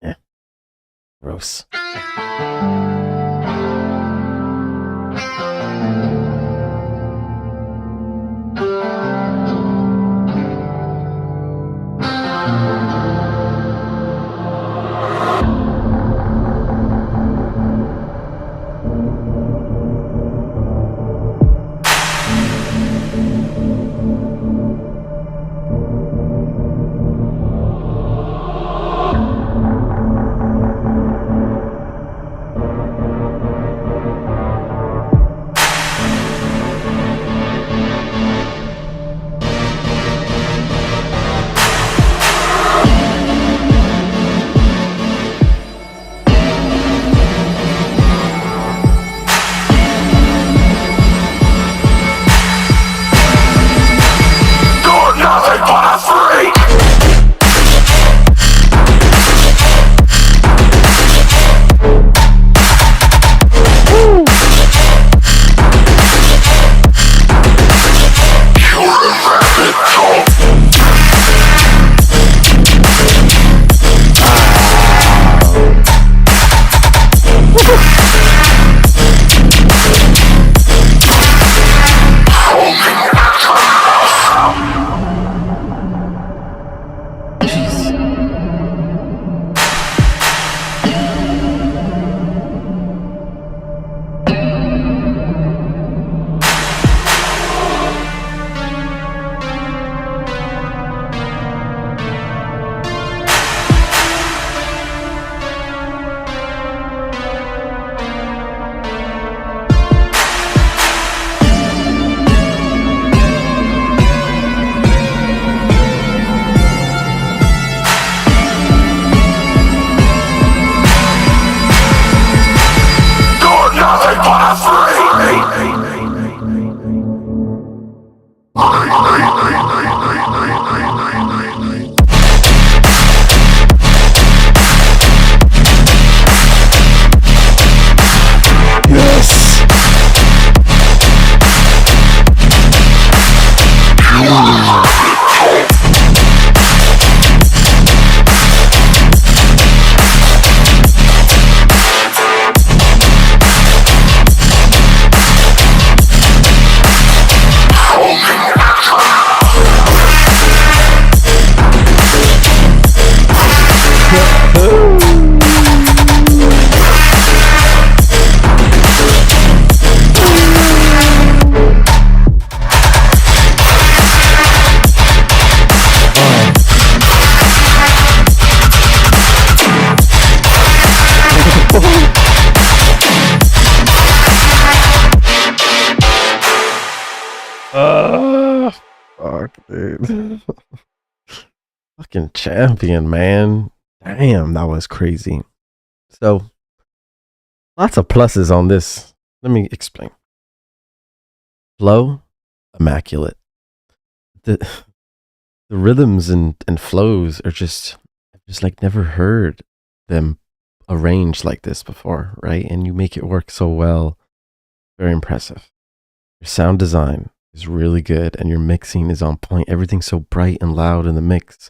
Yeah. Gross. Fuck, dude. Fucking champion, man. Damn, that was crazy. So, lots of pluses on this. Let me explain. Flow, immaculate. The rhythms and flows are just, I've just like never heard them arranged like this before, right? And you make it work so well. Very impressive. Your sound design is really good, and your mixing is on point. Everything's so bright and loud in the mix.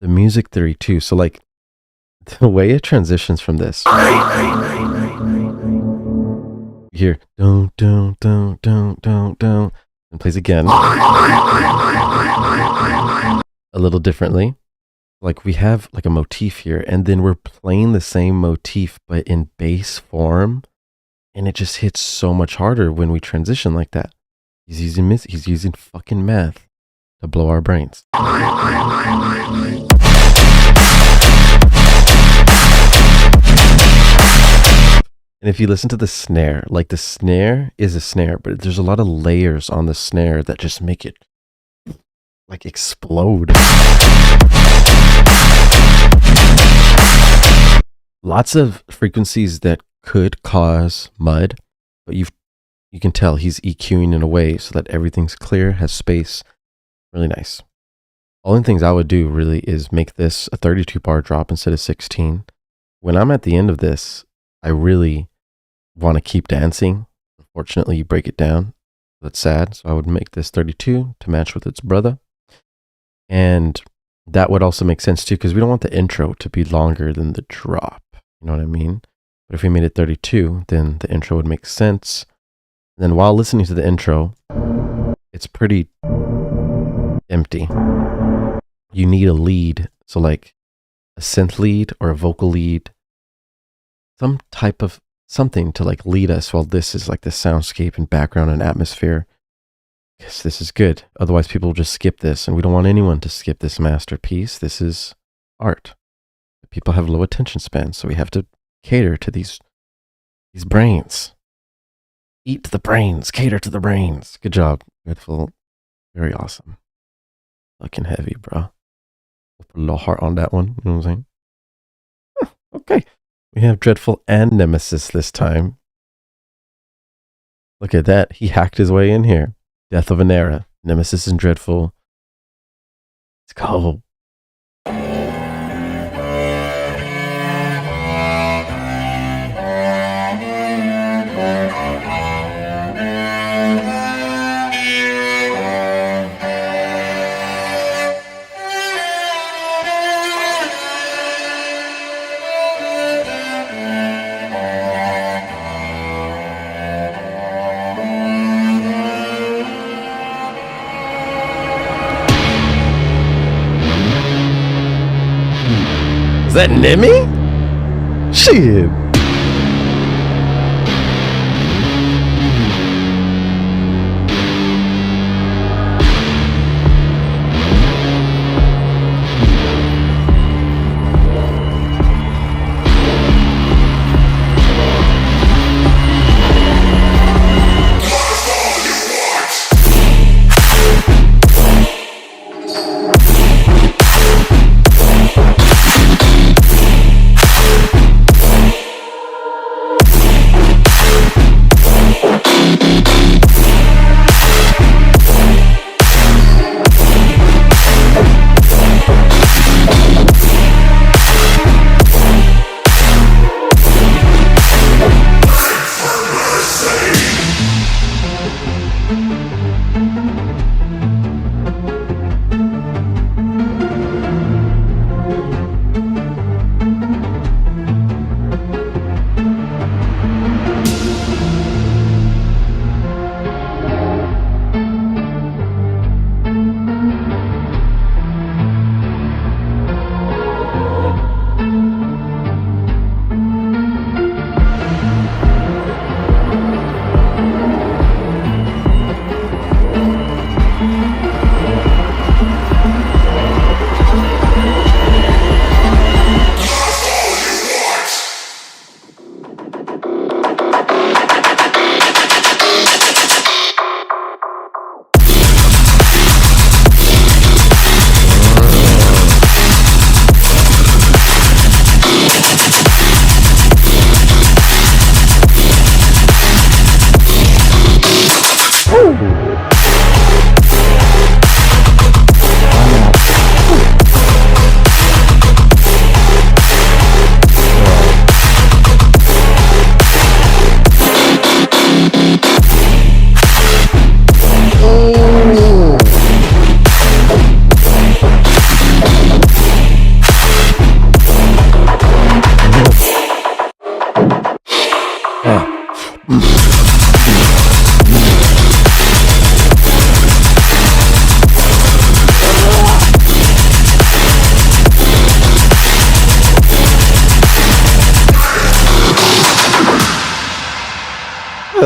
The music theory too. So like the way it transitions from this. You hear don't, and plays again. A little differently. Like we have like a motif here, and then we're playing the same motif but in bass form, and it just hits so much harder when we transition like that. He's using fucking math to blow our brains. And if you listen to the snare, like the snare is a snare, but there's a lot of layers on the snare that just make it like explode. lots of frequencies that could cause mud, but you can tell he's EQing in a way so that everything's clear, has space. Really nice. Only things I would do really is make this a 32 bar drop instead of 16. When I'm at the end of this, I really want to keep dancing. Unfortunately, you break it down. That's sad. So I would make this 32 to match with its brother. And that would also make sense too, because we don't want the intro to be longer than the drop. You know what I mean? But if we made it 32, then the intro would make sense. And then while listening to the intro, it's pretty empty. You need a lead. So like a synth lead or a vocal lead, some type of something to like lead us while this is like the soundscape and background and atmosphere. Yes, this is good. Otherwise people will just skip this, and we don't want anyone to skip this masterpiece. This is art. People have low attention spans, so we have to cater to these brains. Eat the brains, cater to the brains. Good job. Dreadful. Very awesome. Fucking heavy, bro. I'll put a little heart on that one. You know what I'm saying? Huh, okay. We have Dreadful and Nemesis this time. Look at that. He hacked his way in here. Death of an era. Nemesis and Dreadful. Let's go. Is that Nemi? Shit.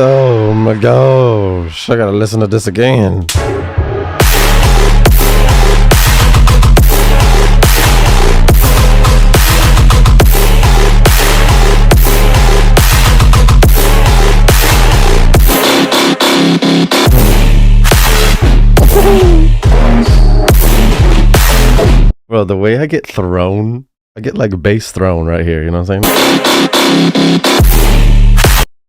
Oh my gosh, I gotta listen to this again. Well, the way I get thrown I get like a bass thrown right here, you know what I'm saying?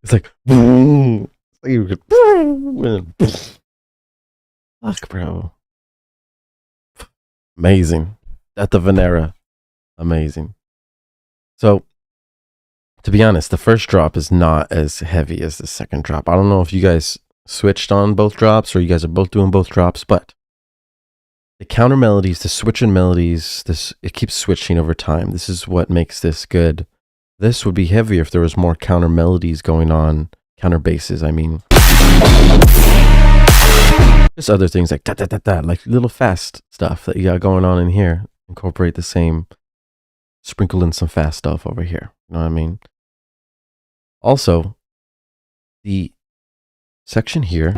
It's like boom. It's like you could boom. Fuck, bro. Amazing. Death of Venera. Amazing. So, to be honest, the first drop is not as heavy as the second drop. I don't know if you guys switched on both drops or you guys are both doing both drops, but the counter melodies, the switch in melodies, it keeps switching over time. This is what makes this good. This would be heavier if there was more counter melodies going on, counter basses, I mean. Just other things like da da da da, like little fast stuff that you got going on in here. Incorporate the same, sprinkle in some fast stuff over here. You know what I mean? Also, the section here,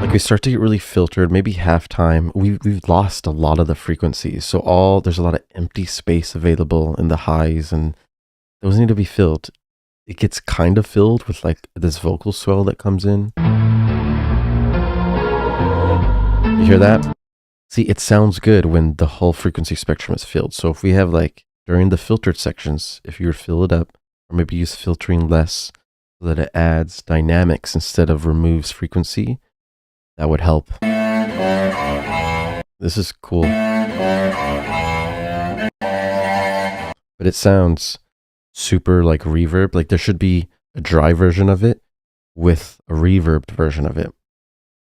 like we start to get really filtered, maybe halftime. We've lost a lot of the frequencies. So there's a lot of empty space available in the highs, and those need to be filled. It gets kind of filled with like this vocal swell that comes in. You hear that? See, it sounds good when the whole frequency spectrum is filled. So if we have like during the filtered sections, if you would fill it up, or maybe use filtering less so that it adds dynamics instead of removes frequency, that would help. This is cool. But it sounds super like reverb. Like there should be a dry version of it with a reverbed version of it.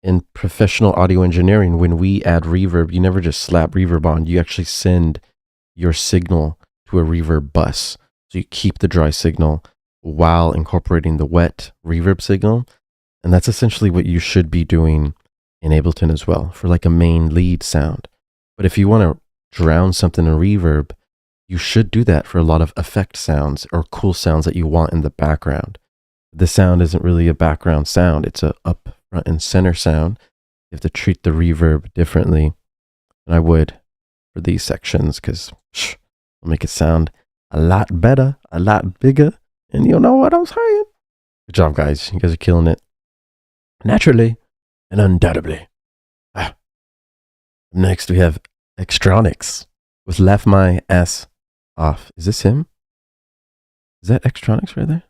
In professional audio engineering, when we add reverb, you never just slap reverb on. You actually send your signal to a reverb bus. So you keep the dry signal while incorporating the wet reverb signal. And that's essentially what you should be doing in Ableton as well for like a main lead sound. But if you want to drown something in reverb, you should do that for a lot of effect sounds or cool sounds that you want in the background. The sound isn't really a background sound. It's a up front and center sound. You have to treat the reverb differently than I would for these sections because it'll make it sound a lot better, a lot bigger, and you know what I'm saying? Good job, guys. You guys are killing it. Naturally and undoubtedly. Next, we have Extronics with Left My Ass Off. Is this him? Is that Extronics right there?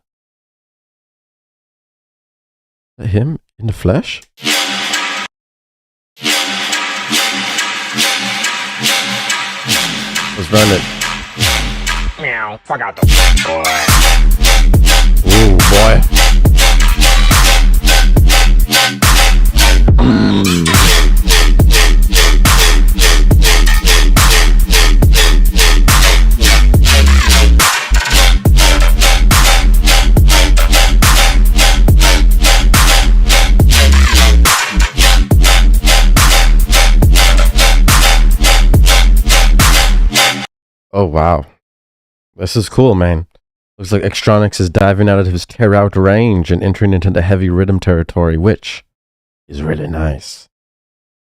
Is that him in the flesh? Let's run it. Meow, fuck out the boy. Ooh, boy. Oh, wow. This is cool, man. Looks like Extronics is diving out of his tearout range and entering into the heavy rhythm territory, which is really nice.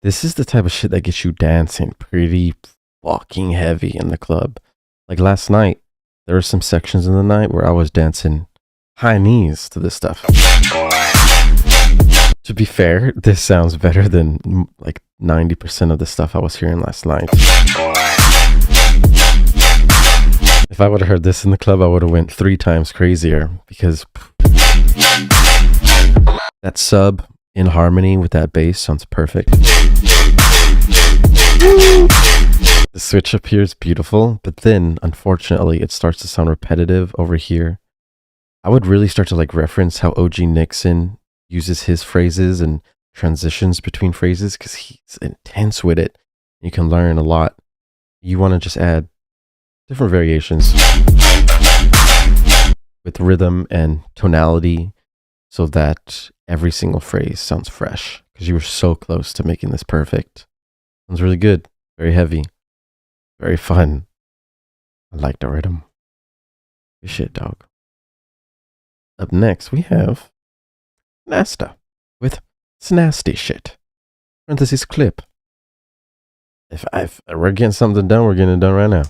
This is the type of shit that gets you dancing pretty fucking heavy in the club. Like last night, there were some sections in the night where I was dancing high knees to this stuff. To be fair, this sounds better than like 90% of the stuff I was hearing last night. If I would have heard this in the club, I would have went 3 times crazier because that sub in harmony with that bass sounds perfect. The switch up here is beautiful, but then unfortunately it starts to sound repetitive over here. I would really start to like reference how OG Nixon uses his phrases and transitions between phrases because he's intense with it. You can learn a lot. You want to just add different variations with rhythm and tonality so that every single phrase sounds fresh because you were so close to making this perfect. Sounds really good, very heavy, very fun. I like the rhythm. Good shit, dog. Up next, we have Nasta with Snasty Shit. Parentheses clip. If we're getting something done, we're getting it done right now.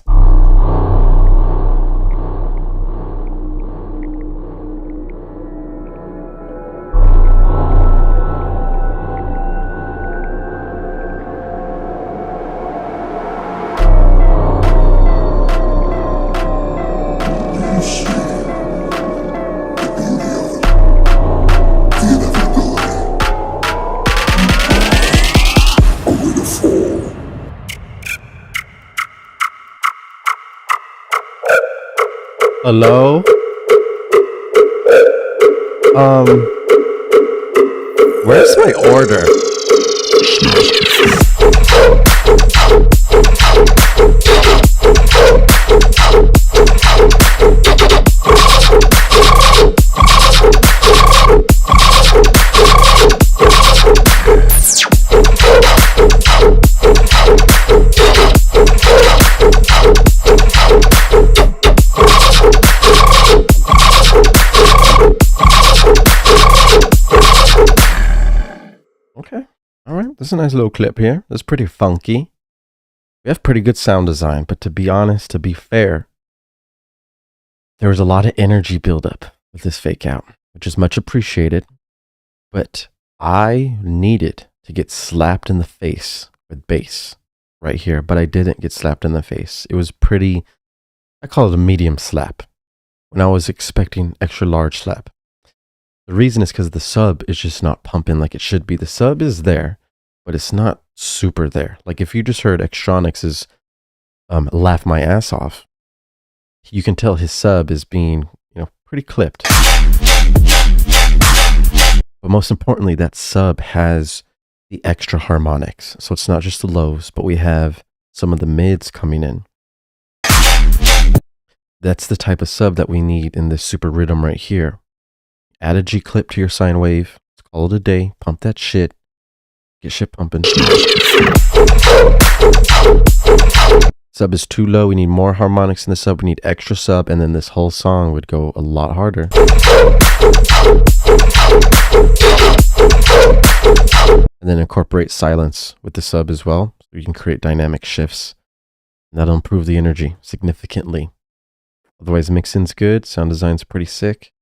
Hello? Where's my order? Okay. Alright, this is a nice little clip here. That's pretty funky. We have pretty good sound design, but to be honest, to be fair, there was a lot of energy buildup with this fake out, which is much appreciated. But I needed to get slapped in the face with bass right here, but I didn't get slapped in the face. It was pretty, I call it a medium slap, when I was expecting extra large slap. The reason is because the sub is just not pumping like it should be. The sub is there, but it's not super there. Like if you just heard Xtronics's Laugh My Ass Off, you can tell his sub is being, pretty clipped. But most importantly, that sub has the extra harmonics. So it's not just the lows, but we have some of the mids coming in. That's the type of sub that we need in this super rhythm right here. Add a G clip to your sine wave. Let's call it a day. Pump that shit. Get shit pumping. Sub is too low. We need more harmonics in the sub. We need extra sub. And then this whole song would go a lot harder. And then incorporate silence with the sub as well. So you can create dynamic shifts. And that'll improve the energy significantly. Otherwise, mixing's good. Sound design's pretty sick.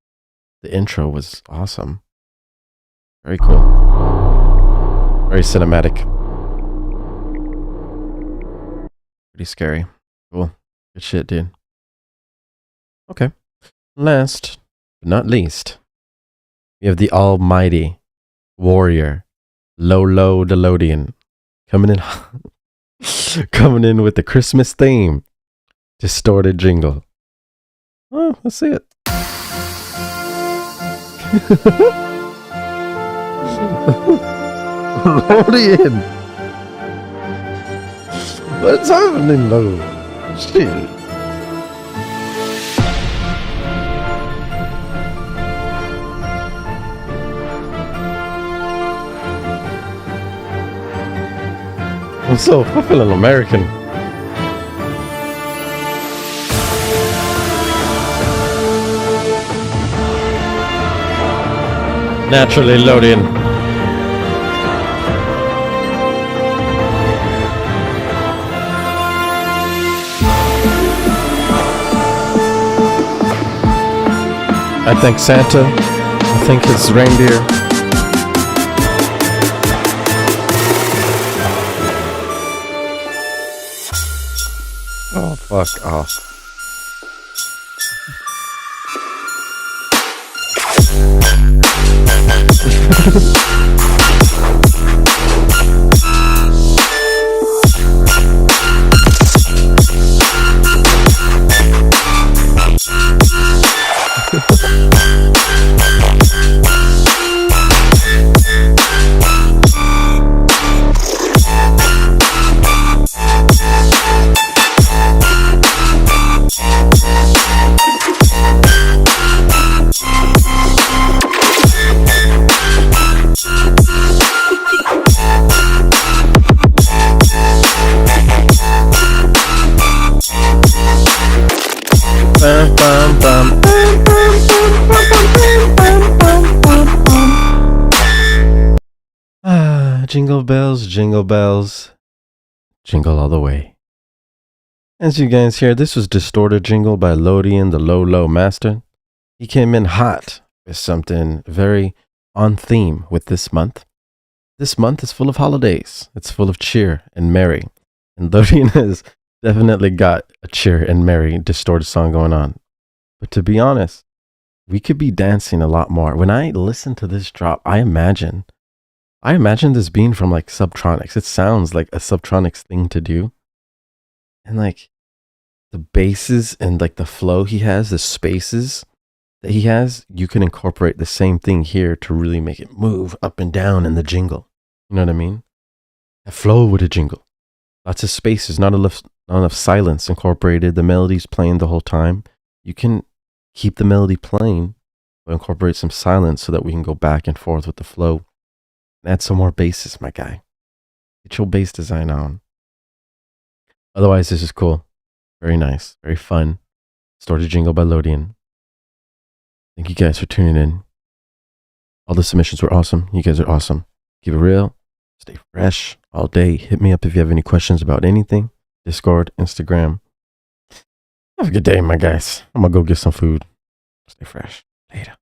The intro was awesome. Very cool. Very cinematic. Pretty scary. Cool. Good shit, dude. Okay. Last but not least, we have the almighty warrior, Lolo Delodian, coming in coming in with the Christmas theme. Distorted jingle. Oh, let's see it. Lodian! What's happening, Lo? Shit. I'm so feeling American. Naturally, Lodian. I thank Santa. I thank his reindeer. Oh, fuck off. Jingle bells, jingle all the way. As you guys hear, this was Distorted Jingle by Lodian, the Low Master. He came in hot with something very on theme with this month. This month is full of holidays. It's full of cheer and merry. And Lodian has definitely got a cheer and merry distorted song going on. But to be honest, we could be dancing a lot more. When I listen to this drop, I imagine this being from like Subtronics. It sounds like a Subtronics thing to do. And like the basses and like the flow he has, the spaces that he has, you can incorporate the same thing here to really make it move up and down in the jingle. You know what I mean? A flow with a jingle. Lots of spaces, not enough silence incorporated. The melody's playing the whole time. You can keep the melody playing, but incorporate some silence so that we can go back and forth with the flow. Add some more basses, my guy. Get your bass design on. Otherwise, this is cool. Very nice. Very fun. Stored jingle by Lodian. Thank you guys for tuning in. All the submissions were awesome. You guys are awesome. Keep it real. Stay fresh all day. Hit me up if you have any questions about anything. Discord, Instagram. Have a good day, my guys. I'm going to go get some food. Stay fresh. Later.